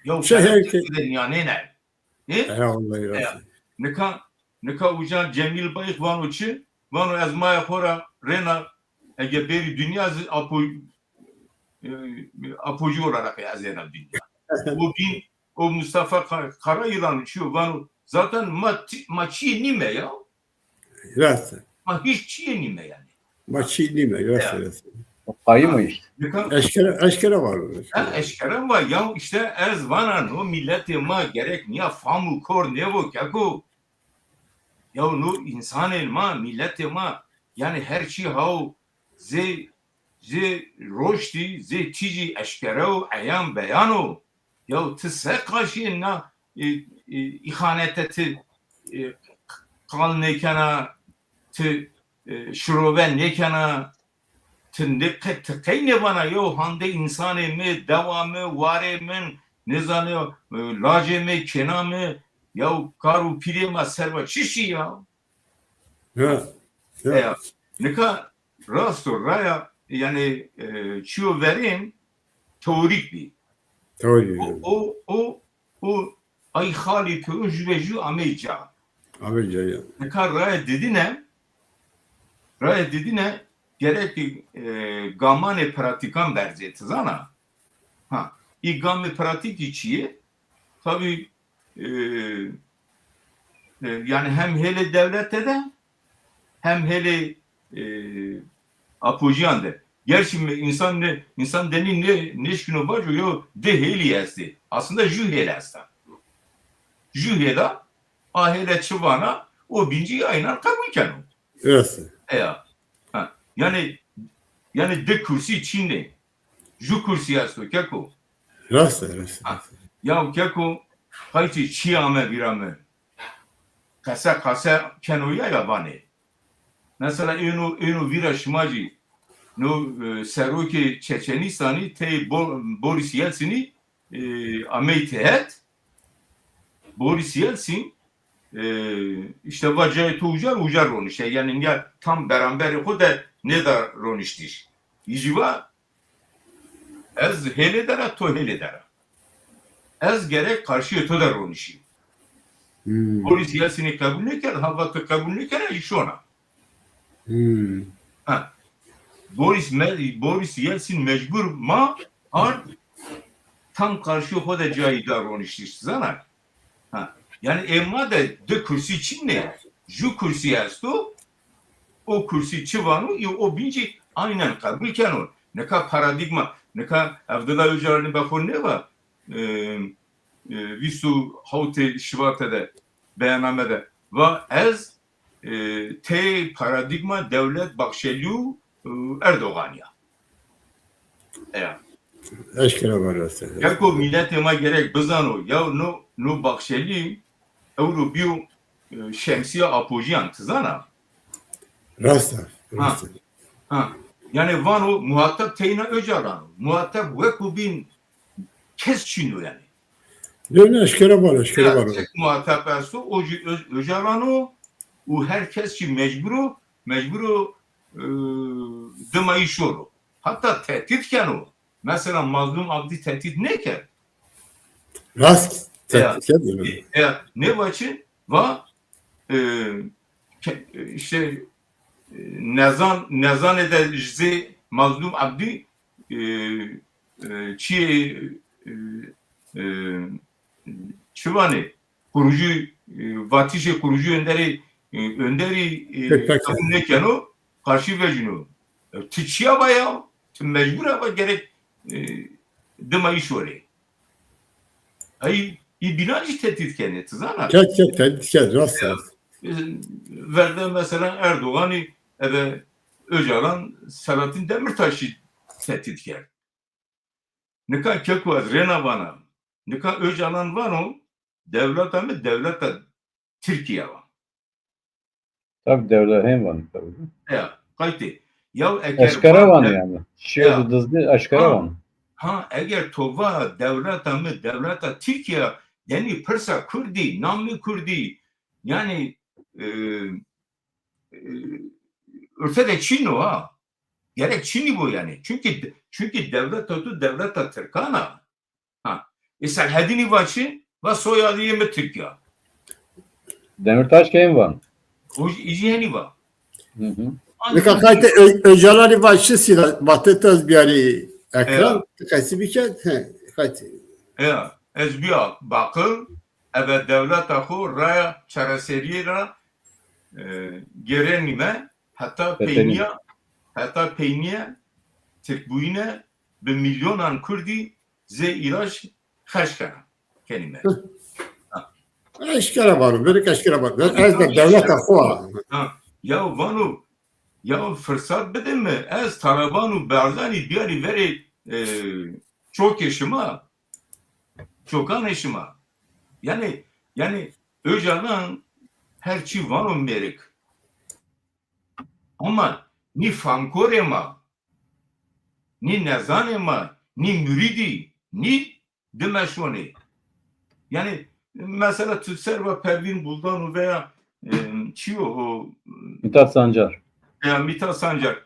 Ya yani ne? Neka ucan Cemil Bayık vano çi vano ezmaya kora rena ege beri dünya apocu olarak yazılan dünya. O Mustafa Karayılan uçuyor vano zaten maçı nime ya. Ma hiç çiğ nime yani. Maçı nime Ayı mı işte? Eşkere var. Eşkere var ya işte ez vanan o milleti ma gerek niye famu kor ne bu kako. Ya no insan elma milleti ma yani her şey hav ze roşti ze tici eşkere o ayan beyano ya tse kaşı na ihanete ti kal nekana ti şuroven nekana tıkayne bana yo hande insan mi devamı vare min ne zanıyor lace mi kena mi ya karu pirema serva çişi ya ya ne kadar rasto raya yani çiyo verin teorik bir o ay hali ki ücrecu ameyca ya ne kadar raya dedine gerek gamane pratikan berzeti zana. İ gamane pratik içiye tabi yani hem hele devlette de hem hele apojiyan de. Gerçi insan denin ne şkino var yo de heli esti. Aslında juhel esta. Juhela ahele çıvana o binci aynen kabul kenu. Evet. Yani de kursi Çin'de. Ju kursi asto keko. Rast. Ya keko hayti çiğame virame. Kasa kenoya yabane. Mesela eno vira şimacı no seroki Çeçenistan'ı te Boris Yeltsin'i Ameytehet Boris Yeltsin işte vacayı ucar ronişte yani ya tam beraber o da ne da roniştiş. İciva ez hele dara to hele dara. Ez gerek karşı to da ronişi. Boris Yeltsin'i kabul ne kere havatı kabul ne kere işona. Boris Yeltsin mecbur ma ar tam karşı o da cayda roniştiş zana. Yani emma da de kursi için ne? Ju kursi asto o kursi çıvanı o binci aynen kabul kano. Ne kadar paradigma ne kadar Abdullah Öcalan'ın bakın ne var? Visu havte şivatede beyannamede ve ez te paradigma devlet bakşeliu Erdoğan ya. Evet. Eşkere var aslında. Ya ko milletime gerek bizano ya no bakşeli Avrubiyo şemsiye apojiyan tızana. Rasta. Yani vano muhatap teyna Öcalan. Muhatap vekubin kes çino yani. Ne eşkere var. Tek muhatap erso o Öcalan'ı o herkes ki mecburu dımayı şoru. Hatta tehditken o. Mesela mazlum abdi tehdit ne ki? Rast. Ne vaçı va işte nezan ede mazlum abdi çivani kurucu vatişe kurucu önderi kabulneken o karşı vecino tiçiya baya mecbur ama gerek dımayı şöyle ay binacı tehdit kendisi zana tehdit rasta verdi mesela Erdoğan'ı Öcalan Selahattin Demirtaş'ı tehdit geldi. Ne kadar kekvaz rena bana ne kadar Öcalan var o devlet ama devlet Türkiye var. Tabii devlet hem var tabii. Ya kayti. Ya Aşkara var yani. Şiir dızdı aşkara var. Eğer tova devlet ama devlet Türkiye yani Persa Kurdi, Namlı Kurdi yani örtede Çin o ha. Gerek Çin'i bu yani. Çünkü devlet otu devlet Türkana. Serhedini vaçı ve soyadı yeme Türkiye. Demirtaş kim var? O iciheni var. Ne kadar Öcalan'ı başçısıyla Batı tez bir yeri ekran tıkası bir kez Ya, ez biya bakıl evet devlet akı raya çareseriye ra gerenime hatta peyniye Türkbuyine bir milyonan Kurdi ze ilaç kaşkana kelime. Eşkere var. Böyle eşkere var. Ez de devlet akı. Ya vanu ya fırsat bedin mi? Ez Talabanu Barzani biyari veri çok yaşıma çokan yaşıma. Yani Öcalan her çi vanu merik. Ama ni fankorema ni nezanema ni müridi ni demeşoni. Yani mesela Tütser ve Pervin Buldan veya o Mithat Sancar. Mithat Sancar.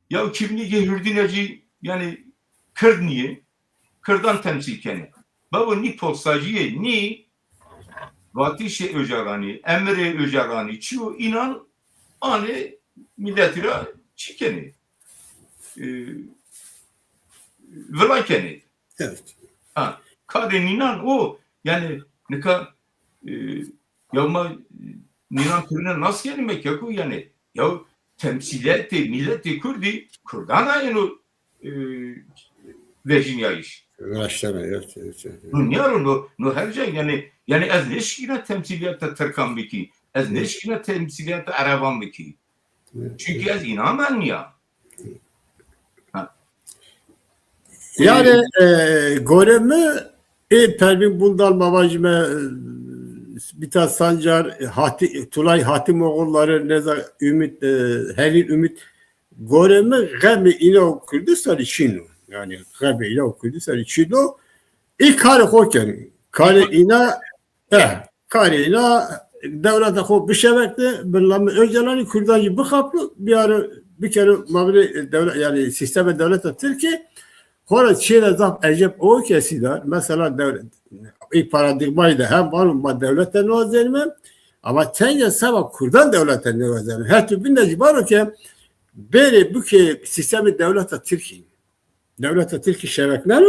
Ya kimliği hürdineci yani Kırd niye? Kırdan temsilkeni. Baba ni postacıya ni Vatişe Öcalan'ı, Emre Öcalan'ı çiğo inan ani milletire çikeni. Vırlaykeni. Evet. Kare ninan o yani ne kadar yavma ninan türüne nasıl gelmek ya ku yani ya temsiliyeti milleti Kurdi Kurdana yani Virginia iş. Evet. No her şey yani az neşkine temsiliyeti Türkan biki az neşkine temsiliyeti Araban biki çünkü az inanan ya yani göremi Pervin Buldan babacıma Mithat Sancar Tulay Hatimoğulları neza Ümit Halil Ümit göremi gemi ile Kürdistan için yani gemi ile Kürdistan için İlk kari hoken, kari ina, kari ina devlete ko bir şebekti, birlemi önceleri Kürdancı bu kaplı bir kere mabili devlet yani sisteme devlete Türkiye sonra Çin'e zaf Ecep o kesiler mesela devlet ilk paradigmayı da hem var mı devlete ne olacağını ama tenge sabah Kürdan devlete ne olacağını her türlü bir var o ki beri bu ki sistemi devlete Türkiye devlete Türkiye şebekleri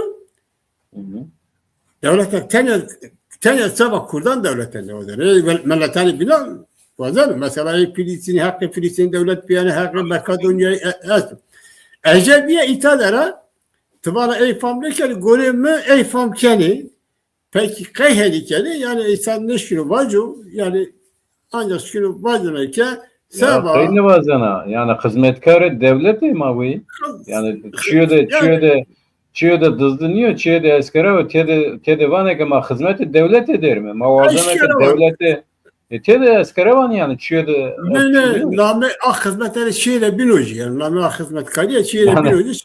devlete tenge sabah Kürdan devlete ne olacağını milletleri bilen Vazan mesela Filistin hakkı Filistin devlet bir yana hakkı Makedonya'yı Ecebiye itadara tıbara eyfam nekeli görevme eyfam keni peki kayheli keni yani insan ne şunu vacu yani ancak şunu vacuna ki Ya kayını vazana yani hizmetkar devlet mi abi? Yani çiğde dızdınıyor çiğde eskere ve tede vane ki ma hizmeti devlet eder mi? Ma vazana ki devleti tede eskere van yani çiğde ne name hizmetleri şeyle binoji yani name hizmetkariye şeyle binoji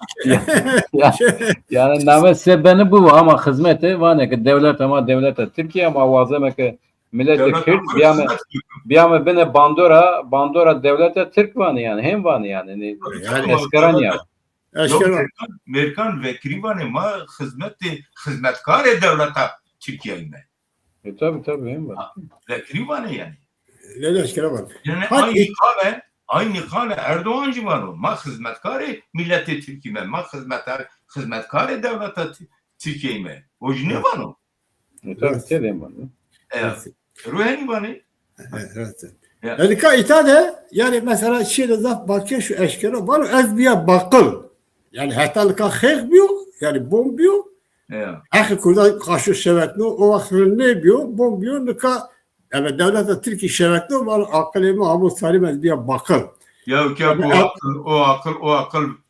yani name sebeni bu ama hizmeti vane ki devlet ama devlete Türkiye ama vazana ki milleti Kürt biyame bine bandora devlete Türk vanı yani hem vanı yani eskaran yani. Amerikan vekili vanı ma hizmetkar devlete Türkiye'yi mi? Tabii hem var. Vekili vanı yani. Ne eskaran var. Yani aynı kale Erdoğancı var o. Ma hizmetkar milleti Türkiye mi? Ma hizmetkar devlete Türkiye'yi mi? O ne var o? Tabii hem var. Ruhani vanı. Evet. Yani itade yani mesela şeyde zaf bakıyor şu eşkere var ez bir bakıl yani hatta khaybiyor yani bombiyor ahir kurdan karşı şebekli o vakti ne biyor bombiyor nika evet devlete Türkiye şebekli var akıllı Abu Salim ez bir bakıl ya ki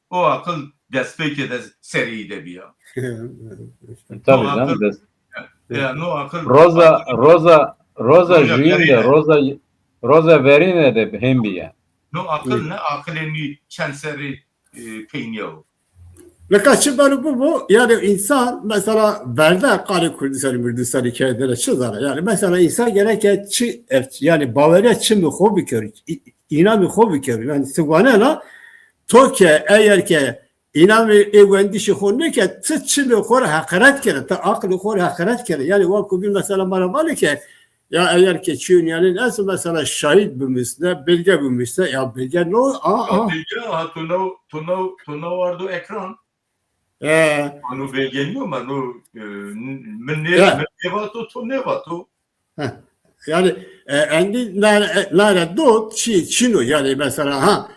o akıl despeke de seride bir ya tabii canım ya no akıl Roza jüyünde Roza verine de hem bir yani. No akıl ne akılını çenseri peynir. Ne kaçı böyle bu yani insan mesela belde Kari Kürdistan hikayeleri çizer yani mesela insan gerek yani bavariya çimi hobi kör inanı hobi kör yani sigvanela toke eğer ki inanı evendişi honne ki çimi kor hakaret kere ta aklı kor hakaret kere yani vakı bir mesela bana var ki ya eğer ki çün yani nasıl mesela şahit bilmişse belge bilmişse ya belge ne o belge tuna vardı ekran onu belgeniyor mu onu ne vato to ne vato yani endi nare dot çino yani mesela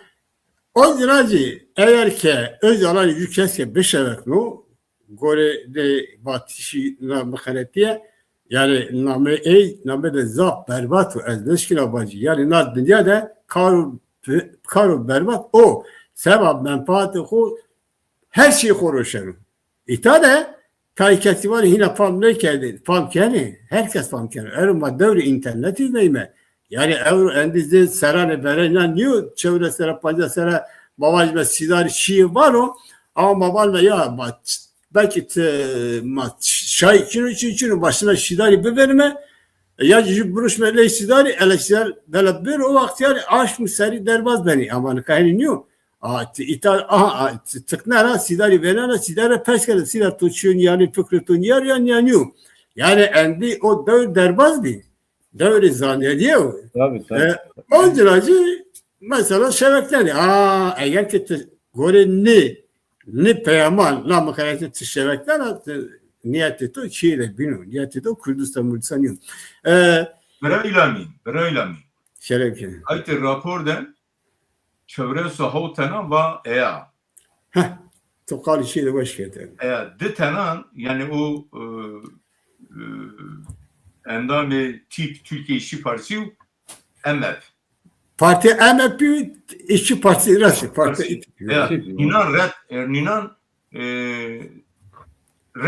o ziracı eğer ki öz alan yükeske beşevek no gore de batişi na mekhanetiye yani name de zap berbat ve ezleşkin bacı yani na dünyada karu berbat o sebep menfaati o her şeyi konuşuyor. İtade tarikatı var yine fam kendi herkes fam kendi. Erma devri internet izleyme. Yani endizde serane berenen niyo çevre sera paca sera babaj ve sidari şii var o ama babal ya belki şay için başına şidari beverme ya buruş mele şidari eleştiler böyle bir o vakti yani aşk seri derbaz beni ama kahini niyo tıknara sidari venana sidara peskere sidar tuçun yani fikretun yani yani endi o devir derbaz bir devri zannediyor. Tabii. Onculacı mesela şebekleri eğer ki gore ne peyaman la makareti şebekler niyeti to çiğle binu niyeti to Kürdistan yok. Bera ilami. Şerefli. Ayte rapordan çevre sahotena ve Tokal şeyle baş getir. Detenan yani o endamı tip Türkiye İşçi Partisi MF. Parti MF İşçi Partisi nasıl? Parti Ninan red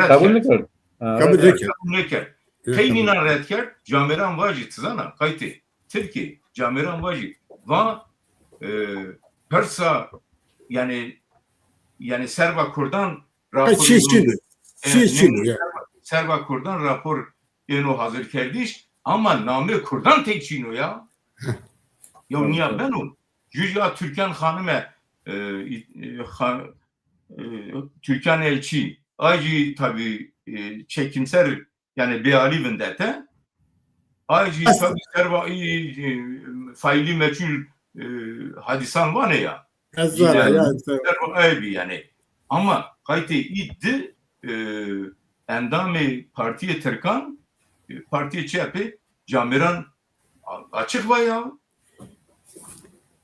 kabul nekir. Key ninan red ker Cameran Vacı tızana kayti. Türkiye Cameran Vacı va Persa yani Serva Kurdan Çiğçini. Serva Kurdan rapor eno hazır kerdiş ama namı Kurdan tek çino ya. Ya niye ben o? Yüzya Türkan hanıme Türkan elçi ayrıca tabi çekimser yani beali vendete ayrıca tabi serva faili meçhul hadisan var ne ya? Ezara ya. Serva evi yani. Ama kayıtı iddi endamı partiye Türkan partiye CHP camiran açık var ya.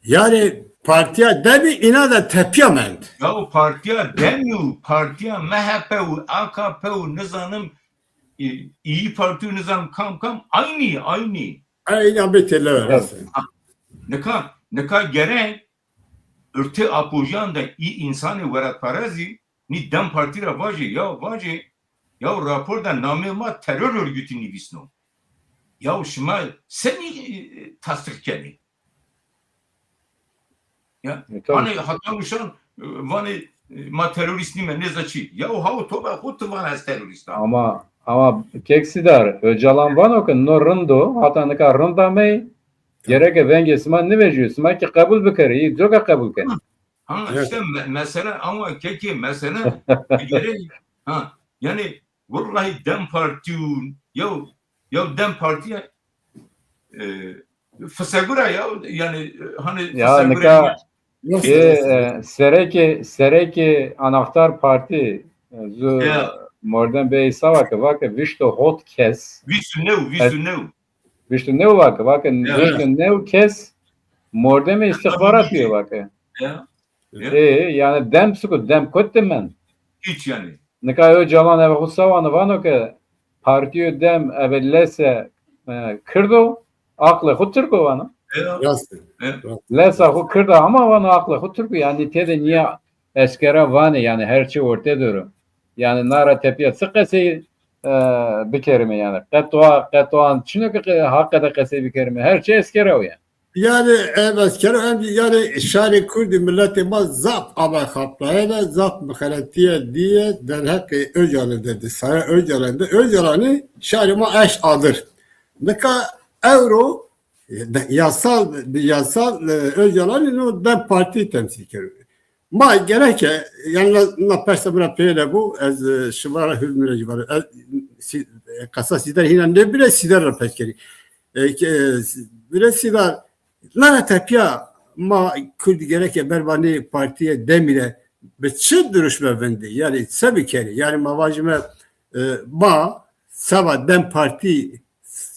Yani partiye demi inada tepiyament. Ya o partiye demiyor, partiye MHP, AKP, nizanım iyi Parti nizam kam aynı. Aynen bir telle var. Ne kadar gerek örtü apojan da iyi insanı verat parazi ni dem parti ra vacı ya raporda namema terör örgütü nivisno. Ya şuma seni tasdik keni. Ya hani hatta uşan vani ma terörist nime ne zaçi. Ya ha toba hut van az terörist. Ama keksidar Öcalan van okun no rındo hatta ne kadar rında mey gerek vengesman ne veriyorsun ki kabul bikeri zoga kabul keni. Ha işte mesela ama keki mesela gerek yani vallahi dem parti ya dem partiye fısagura ya yani hani Ya ne kadar Sereki anahtar parti Morden Bey savakı vişto hot kes vişto ne vakı vişto ne kes Morden Bey istihbarat diyor vakı. Yani dem kuttemen. Hiç yani. Ne kadar Öcalan eve husavanı vano ki partiyo dem evellese kırdo aklı huturko vano. Lesa hu kırda ama vano aklı huturko yani tede niye eskere vani yani her şey ortaya doğru. Yani nara tepiye sıkası bir kerime yani. Qetoğan çünkü hakikaten kese bir kerime her şey eskere o yani. Yani evet yani şari Kurdi milleti ma zap ama kaplaya da zap mıkaratiye diye den hakkı Öcalan dedi. Sana Öcalan'ı şari ma eş alır. Nika euro yasal Öcalan'ı ben parti temsil ediyor. Ma gerek yani na persa peyle bu az şıvara hülmüre civarı kasa sidar hinen ne bile sidar pekeri. Bile sidar Lara tepya ma Kürdi gerek berbani partiye demire be çı duruşma vendi yani sebi kere yani mavacime ma sava dem parti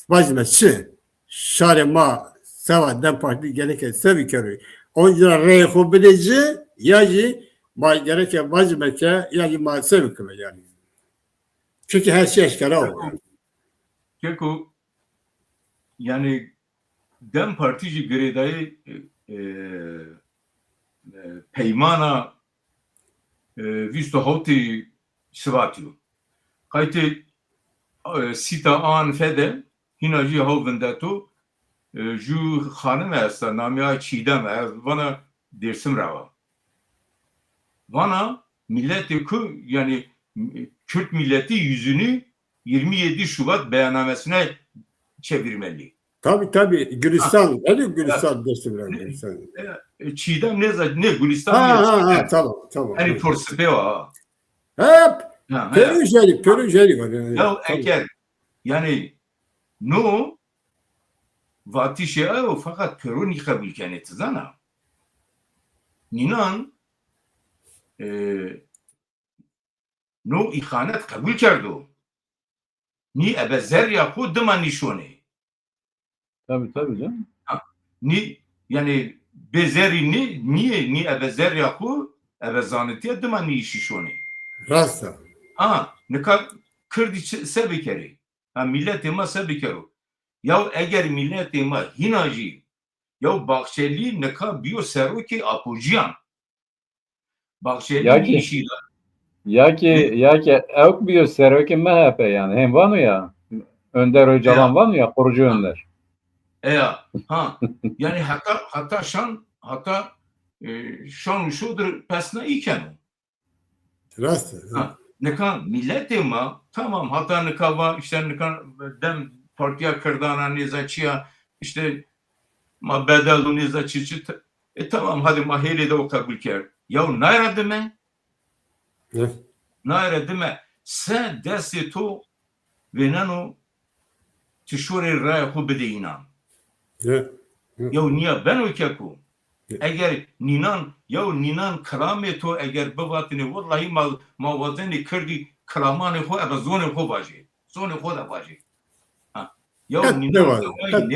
vacime çı şare ma sava dem parti gerek sebi kere onca reho bileci yaji ma gerek vacime ke yaji ma sebi kere yani çünkü her şey eşkara oluyor. Keko yani Dem Partici Greda'yı peymana visto hoti sıvatıyor. Kayıtı sita an fede hinacı havvendato ju hanım esta namya çiğdem bana dersim rava. Bana milleti yani Kürt milleti yüzünü 27 Şubat beyannamesine çevirmeli. Tabii Gülistan. Ne diyor Gülistan dersi biraz Gülistan. Çiğdem ne Gülistan tamam. Hani forsipe o. Hep Perujeli var yani. Ya eğer yani no vatişe o fakat Peruni kabul kenet zana. Ninan no ihanet kabul kerdo. Ni ebezer ya kudma nişone. Tabii canım. Ni yani bezeri ni ebezer ya ku ebezanetiye dma ni şişone. Rasta. Ne kadar Kürdi sebekeri. Millet ema sebekero. Ya eğer millet ema hinacı ya Bahçeli ne kadar biyo seroki apojiyan. Bahçeli işiyle. Ya ki evk biyo seroki MHP yani. Hem var mı ya? Önder Öcalan var mı ya? Kurucu Önder. Yani hatta şan şudur pesna iken. Rasta. Nikan milleti ma tamam hatta nikava işte nikan dem partiya kırdana nizaçiya işte ma bedelu nizaçi tamam hadi mahhele de o kabul ker. Ya nayra deme. Ne? Nayra deme. Sen desti to ve nano tişore raya ku bide inan. Ne? Ya niye ben o keku? Eğer ninan kalamet o eğer babatını vallahi mavazeni kırdı kalamanı ho ebe zone ho vaje. Zone ho da vaje. Ha. Ya Kat ninan ne var? kavayı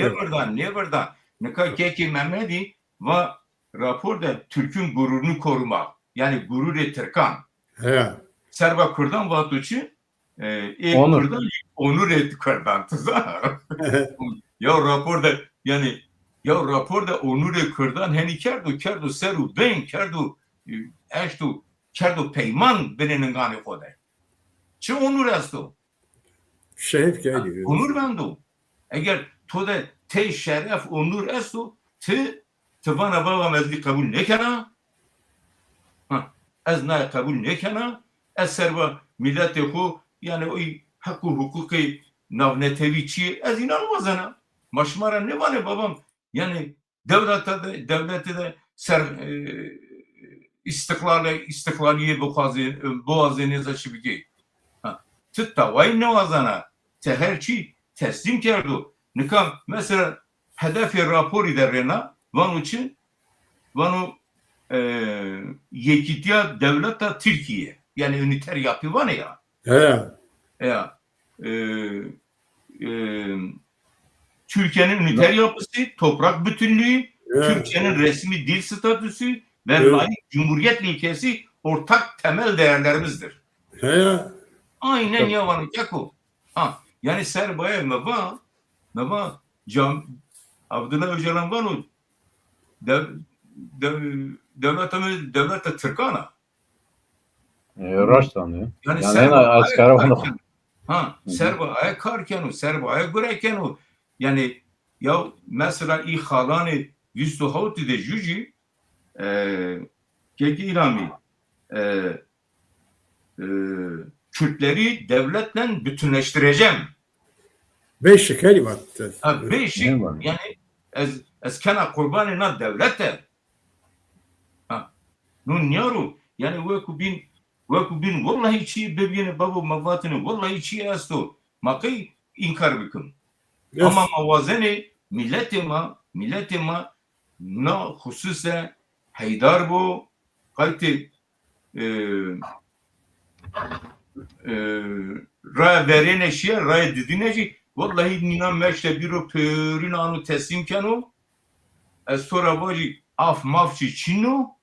neverdan. Ne kadar keki Mehmedi ve raporda Türk'ün gururunu korumak. Yani gurur Türkan. He. Serba Kurdan vatuçu Onur. Kurdan onur et Kurdan. Ya raporda onur Kurdan hani kerdu seru ben kerdu eştu kerdu peyman benim gani koday. Çi onur esto? Şehit geliyor. Onur bendo. Eğer toda te şeref onur esto te bana babam ezdi kabul nekena. Ez ne kabul nekena. Ez serba milleti xo yani o hakkı hukuku navnetevi çi ez inanmazana. Maşmara ne var babam yani devlette de istiklaliye boğazı zaşibiki. Tıtta vay ne vazana te her çi teslim kerdu. Nikam mesela hedefi raporu derrena vanu için vanu yekitiya devleta Türkiye yani üniter yapı var ya. He. Ya Türkiye'nin üniter yapısı, toprak bütünlüğü, Türkiye'nin resmi dil statüsü ve layık cumhuriyet ilkesi ortak temel değerlerimizdir. He. Aynen yavanı keko. Yani serbaya meva Abdullah Öcalan var o devlete Türkana. Raş sanıyor. Yani en askeri onu. Serbaya karken serbaya göreken yani ya mesela İhalanı yüzde havti de juji keki İrami Kürtleri devletle bütünleştireceğim. Beş şekeri var. Beşik yani ez kana kurbanına devlete. Nun yaru yani veku bin vallahi çi bebiyene babu mavatını vallahi çi esto makay inkar bikim. Ama mavazeni milletima na hususa Haydar bu kayti raya verene şiye raya didineci vallahi nina meşte biro pörün anu teslim kenu ez sonra vacı af mafçı çino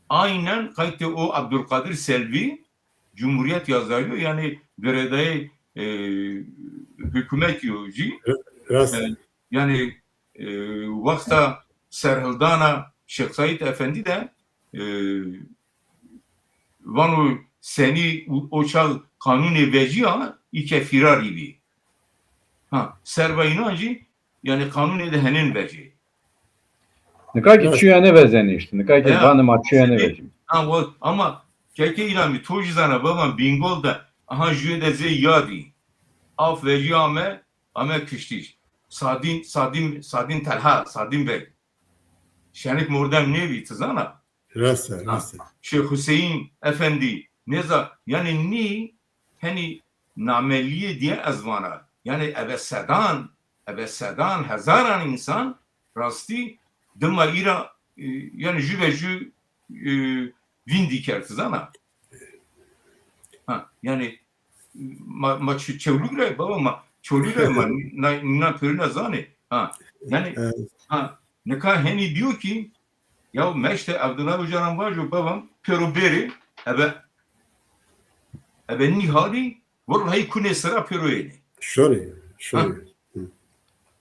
aynen kayti o Abdülkadir Selvi Cumhuriyet yazarıyor yani Bereda'yı hükümet yoji yani vakta Serhildana Şeyh Said Efendi de vanu seni oçal kanuni veciya ike firar gibi. Serba inancı yani kanuni de henin veci. Ne kadar çüyene bezeni işte. Ne kadar bana maçüyene veci. Ama keke ilami tojizana babam bingol da aha jüye de ze yadi. Af veci ame kıştiş. Sadin Talha, Sadin Bey. Şenik mordem nevi tızana. Rasa. Şeyh Hüseyin Efendi. Neza yani ni hani nameliye diye azvana. Yani ebe sedan hezaran insan rasti dıma ira yani jü vindi kertizana. Yani ma çevlugre baba çoluyla na pörüne zane. Yani ne kadar hani diyor ki ya meşte Abdullah Öcalan var ya babam peroberi ebe nihali vallahi kune sıra peroyeni. Şöyle.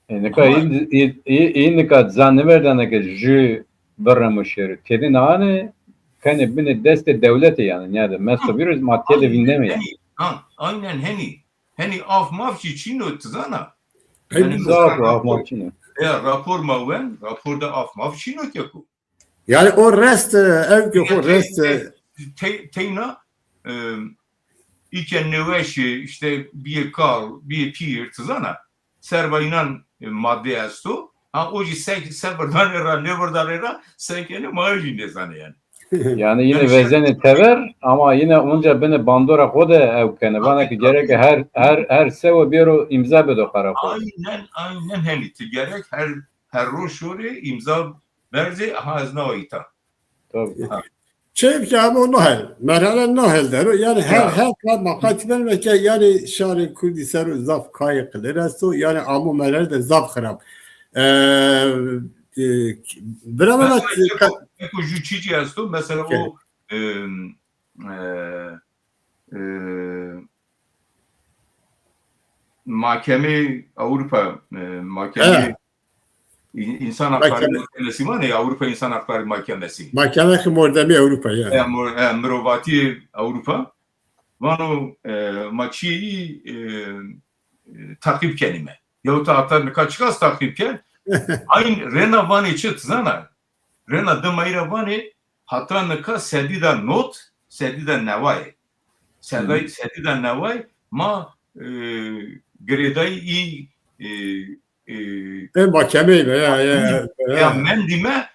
Ne kadar iyi ne kadar zanneverden ne kadar jü bırramışır. Kedin anı kane bine deste devleti yani mesela bir madde de vinde mi yani? Aynen hani af mafçı Çin'o tızana. Yani af mafçı. Raporda af mafçı yok. Yani o rest ev ki o rest Teyna İken neveşi işte bir kal, bir pir tızana servayınan madde estu. Ha o seferdan era ne buradan era sekeni maaşı ne sana yani. Yani yine Yani vezeni tever ama yine onca beni bandora kode evkene. Bana ki gerek her sevo bir o imza bedo karakol. Aynen henüz gerek her roş şöyle imza verze hazne oyta. Tabii. Şey ki ama o Noel. Merhale Noel der. Yani her makatiben ve ki yani şari Kurdistan zaf kayıkları resto yani amu merhale de zaf kırap. Bravo Eko juçici estu mesela o mahkeme Avrupa mahkeme İnsan Hakları Mahkemesi var ya Avrupa İnsan Hakları Mahkemesi. Mahkeme Mordemi Avrupa yani. Mırovati Avrupa. Vano maçıyı takip kelime. Yahut da hatta birkaç kez takip kel. Aynı Rena Vani çıt zana. Rena Dımayra Vani hatta neka sedida not, sedida nevay. Sedida nevay ma gredayı iyi Mahkemeyi ya mendime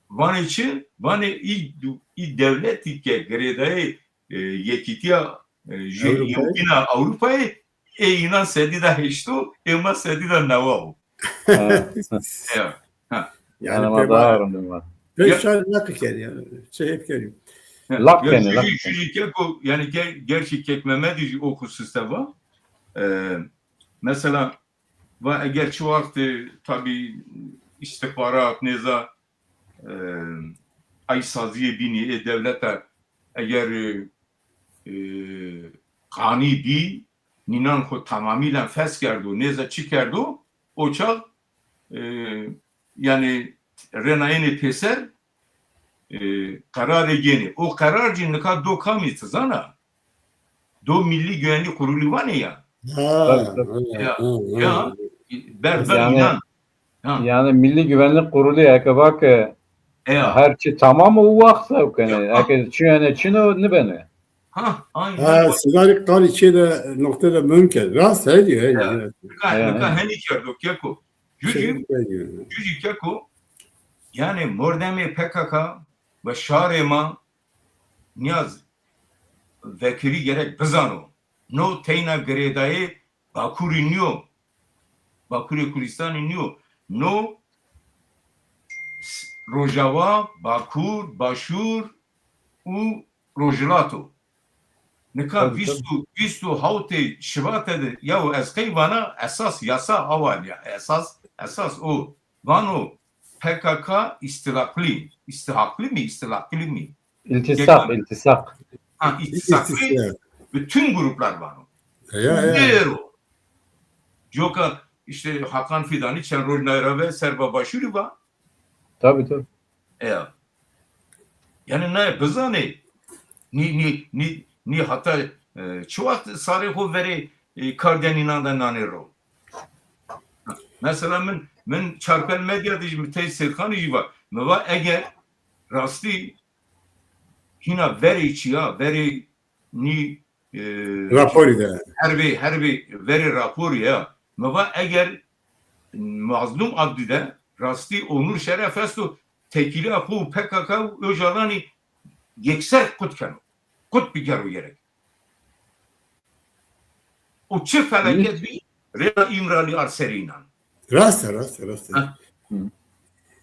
Van için Van i devlet ki gredayı yekitiya yekina Avrupa'yı inan sedida heştu ama sedida nevav. Yani madaharım var. Beşer lakık yani. Şey hep geliyor. Lak yani. Yani gerçek Mehmet o hususta var. Mesela ve eğer şu vakti tabi istihbarat neza ay saziye bini devlete eğer kani bi ninan ko tamamıyla fes kerdu neza çıkardu o çağ yani renayeni peser kararı geni o karar cinnika do kamit zana do milli güvenlik kurulu var ya ya yani Milli Güvenlik Kurulu ya bak her şey tamam o vakti yani çünkü Çin'e ne beni aynen sigara kan içinde noktada mümkün rast ediyor yani hani gördük ya ko yüzü keko yani mordemi PKK ve şarema niyaz vekili gerek bizano no teyna gredayı Bakuri Kurdistan iniyor. No Rojava, Bakur, Başur u Rojlato. Neka vistu havte şivatede ya eskay vana esas yasa aval ya esas o vano PKK istilakli mi? İltisak. İltisakli bütün gruplar var. Zero. Joka işte Hakan Fidan'ı Çenrol Nayra ve Serba Başuri var. Tabii. Yani ne bizane ni hatta çoğalt sarıho veri kardeninan da nanero. Mesela men çarpel medya diyeceğim tesirkanı gibi var. Ama eğer rastı hina veri çiya veri ni rapor da herbi veri rapor ya. Ama eğer mazlum adlide rastı onur şeref estu tekili akı PKK öjalani yekser kut bir kere gerek. O çift felaket bir Rena İmrali Arserinan. Rast.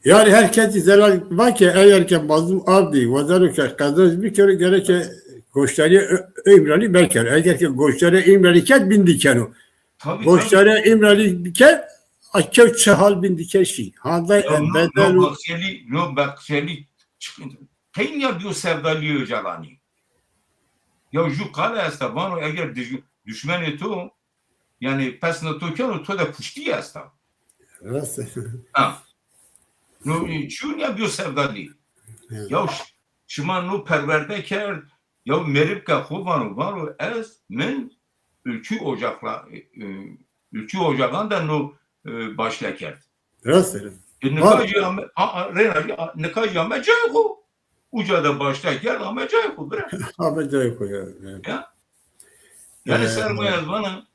Yani herkes zelal var ki eğer ki mazlum abdi vazarı ki kazanç bir kere gerek goştari İmrali belki eğer ki goştari İmrali ket bindiken o. Goştari İmrali diken akçe çahal bindiken şey. Handa bedel no bakşeli teyin ya diyor sevdali öjalani. Ya ju kala estabano eğer düşman eto yani pesna token to da puşti asta. Rast. No çun ya diyor sevdali. Ya şuma no perverde ker ya meripka vano ez men ülkü ocaklan da no başlaker. Rast. Ne kajame Jago. uca da başta gel ama cay ku bre. Abi de koyuyor. Ya. Yani Evet. sermaye bana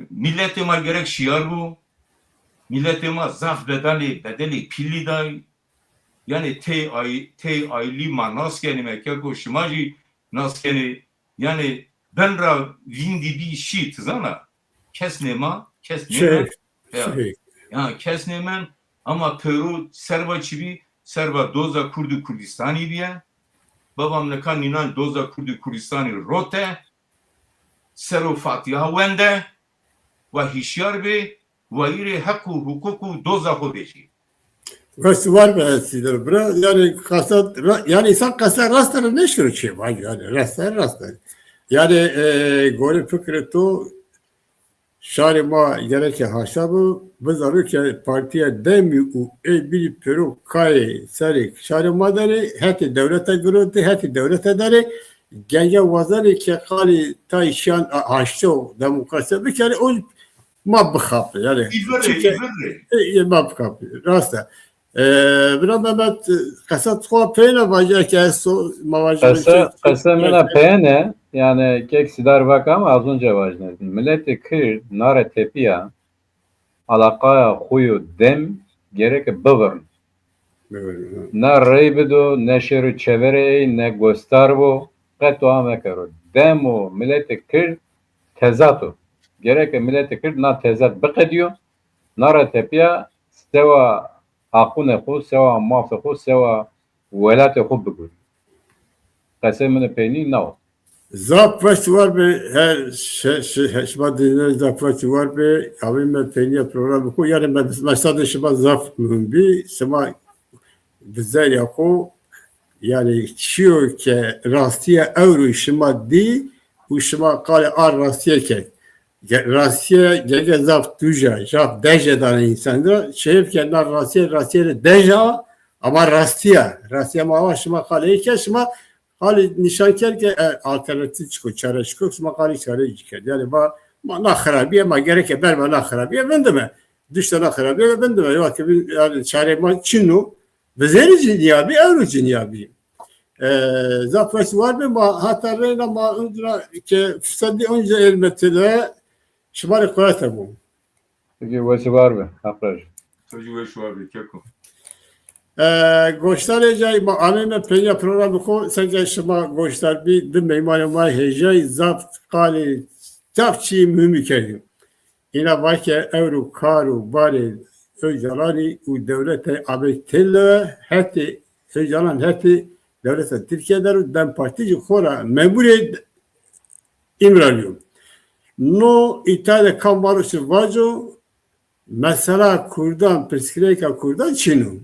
milletime gerek şiar bu. Milletime zaf bedeli pilli day. Yani te ayli ma naskeni meke ko şimaji naskeni yani ben ra vindi bir shit zana kesnema Şey, ya şey. ya kesnemen ama Peru serva çivi serva doza Kurdu Kurdistani diye babam ne kan inan doza Kurdu Kurdistani rote sero fatiha wende ve hişyar be ve iri hakkı hukuku doza hodeşi. Burası var be sizler. Yani kasat yani insan kasar rastları ne şunu şey var yani rastlar. Yani gole fikri to şari ma gerek haşa bu biz arıyor ki partiye demi u bir peru kay sari şari madari heti devlete gürültü heti devlete dari genge vazari ki kali tayşan haşto demokrasi bir kere o ma bıkap yani İvri. ma bıkap rasta biraz Mehmet kasat koa peyna vajak eso mavajak Kısa mina peyne yani kek sidar vaka ama az önce vajne. Milleti Kürt nare tepiya alakaya huyu dem gerek bıvırn. Ne reybido ne şeri çevere ne göster bu qeto amekero. Demo milleti Kürt tezatu. Gerek milleti Kürt na tezat bıkediyor. Nare tepiya seva akune xu seva mafı xu seva velatı xu bıgır. Kasemine peyni ne o? Zapfası var be her şema dinler zapfası var be abim ben peyniye programı ko yani ben mesela şema zaf mühim bir şema güzel yako yani çiyor ki rastiye euro şema di bu şema kale ar rastiye ke rastiye gege zaf tuja zaf deje dan insanlar şehir kenar rastiye deja ama rastiye ma şema kale ke şema hali nişanker ki alternatif çıkıyor, çare çıkıyor, makali çare çıkıyor. Yani na harabiye ma gerek ben na harabiye ben de mi? Düşte na harabiye ben de mi? Yok ki yani çare ma çinu ve zerici diye bir avrucu diye bir. Zaten var mı ma hatarına ma undra ki fırsatı önce elbette şımarı koyata bu. Peki vesi var mı? Haklısın. Tecrübe şu abi keko. گوشتار جای ما آنها پنیا پروگرام کو سنگ شما گوشتار بی دم میمان ما هجای زفت قالی تفچی مهمی کردیم اینا واقع اورو کارو باری öcalanı u devlete abektel heti öcalan heti devlete Türkiye'de dem partici kora memur imralıyor. No itade kambarusu vajo mesela Kurdan psikolojik Kurdan Çin'u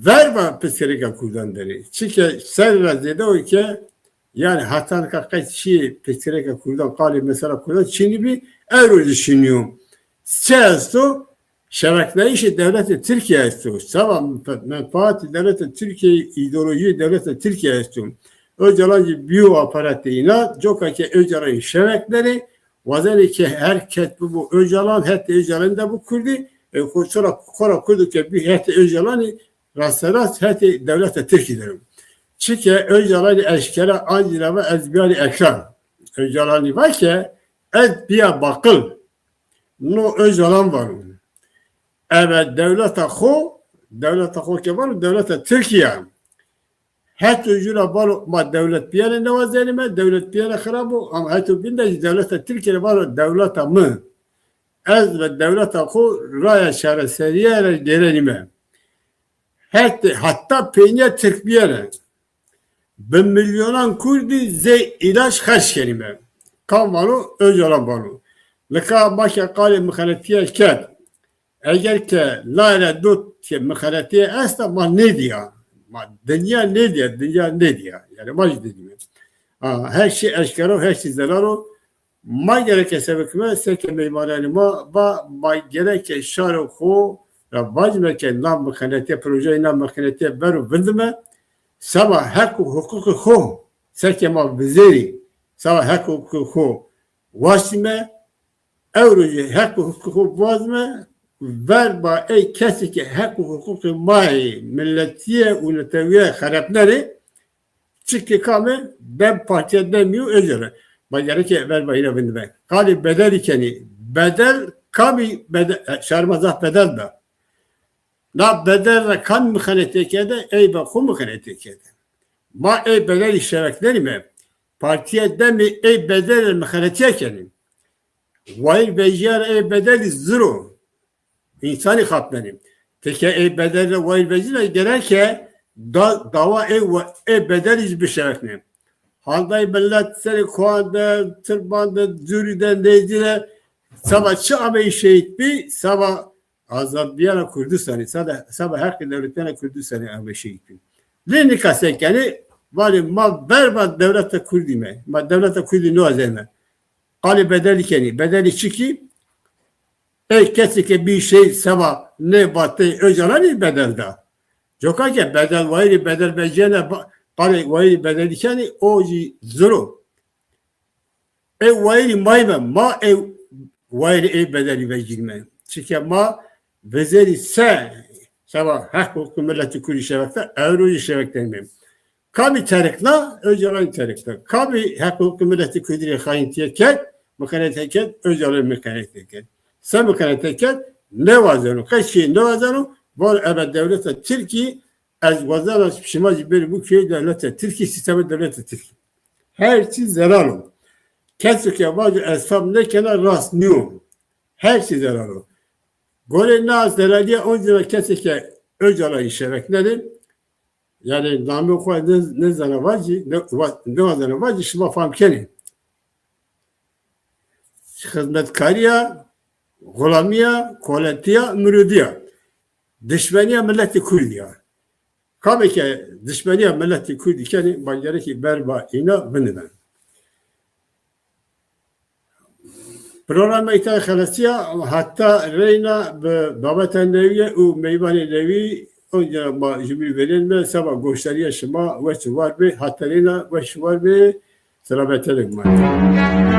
verba psikolojik Kurdan deri. Çünkü sen razıydı o ki yani hatan kaç şey psikolojik Kurdan kali mesela Kurdan Çin'i bir euro düşünüyor. Siyasi şebekleşi devleti Türkiye istiyor. Sabah menfaati devleti Türkiye ideoloji devleti Türkiye istiyor. Öcalan'cı biyo aparatıyla Jokaki Öcalan'ın şebekleri vazeli ki herkes bu Öcalan hatta Öcalan da bu kurdu. Sonra kora kurdu ki bir hatta Öcalan'ı rastlarat hatta devleti Türkiye'dir. Çünkü Öcalan'ı eşkere ancira ve ezbiyali ekran. Öcalan'ı var ki ezbiya bakıl. No Öcalan var. Evet devlete xo ki var devlete Türkiye. Hatta ücra var ma devlet biyane ne vaziyeme devlet biyane xarabu ama hatta binde devlete Türkiye var devlete mı? Ez ve devlete xo raya şere seriyere gelenime. Hatta peyniye Türk biyane. Ben milyonan kurdi ze ilaç kaç kelime. Kanvalu Öcalan balu. Leka makya kali mükhaletiye ket. Eğer ki la dut ki mükhaletiye esna ma ne diyor? Dünya ne diyor? Dünya ne diyor? Yani maç dediğim. Her şey eşkaro, her şey zararo. Ma gereke sebekme seke meymanani ma gereke şaro ko vacme ke nam mükhaletiye proje nam mükhaletiye beru vindime sabah hak hukuku ko seke ma vizeri sabah hak hukuku ko vasime Evrocu hak hukuku vazme ver ba ey kesi ki hak hukuku mai milletiye unuteviye harapları çıktı kame ben partiye demiyor özüre. Bagara ki ver ba yine bindi ben. Kali bedel ikeni bedel kami bedel şarmazah bedel da. Na bedel kan mıkhaneteke de ey ba kum mıkhaneteke de. Ma ey bedel işaretleri mi? Partiye demi ey bedel mıkhaneteke Vay bejiyar ey bedeli zero. İnsani kaplanım. Teke ey bedeli vay bejiyar gerek dava ey bedeli bir şerefne. Halday millet seni kuanda, tırbanda, zürüden, nezdile sabahçı ameyi şehit bir sabah Azerbaycan'a Kürdistan'ı sabah her devletlerine Kürdistan'ı ameyi şehit bir. Ne kasekeni vali ma berbat devlette Kürdime. Ma devlette Kürdi ne azeme. Kali bedeli keni, bedeli çiki, kesi ki bir şey sabah ne battı, öcalanı bedelde. Joka ki bedel vayri bedel becene, kali vayri bedeli keni, oji zuru. Vayri mayme, ma vayri bedeli becilme. Çünkü ma vezeri sabah hak hukuku milleti kuri şevekte, evroyu şevekte miyim. Kabi terikla, öcalan terikla. Kabi hak hukuku milleti kudiri haintiye ket, mıkaneteket, öcalan mıkaneteket. Sen mıkaneteket, ne vazonu? Kaç şey ne vazonu? Var evet devlete Türkiye, az vazana şimacı bir bu köy devlete, Türkiye sistemi devlete Türkiye. Her şey zararlı. Kesinlikle bazı esnaf ne kadar rastlıyor. Her şey zararlı. Gole naz deradiye onca kesinlikle öcalan işaretleri, yani nami okuyan ne zana vacı, ne vazana vacı, şıma famkeni. Hizmetkariya, gulamiya, koletiya, mürüdiya. Düşmeniye milleti Kürdiya. Kabe ki düşmeniye milleti Kürdi keni, bagere ki berba ina binilen. Programa ita khalasiya, hatta reyna babatan neviye u meyvani nevi önce ma jibil verilme sabah gösteriye şıma ve var bir hatta reyna ve var bir selametelik var.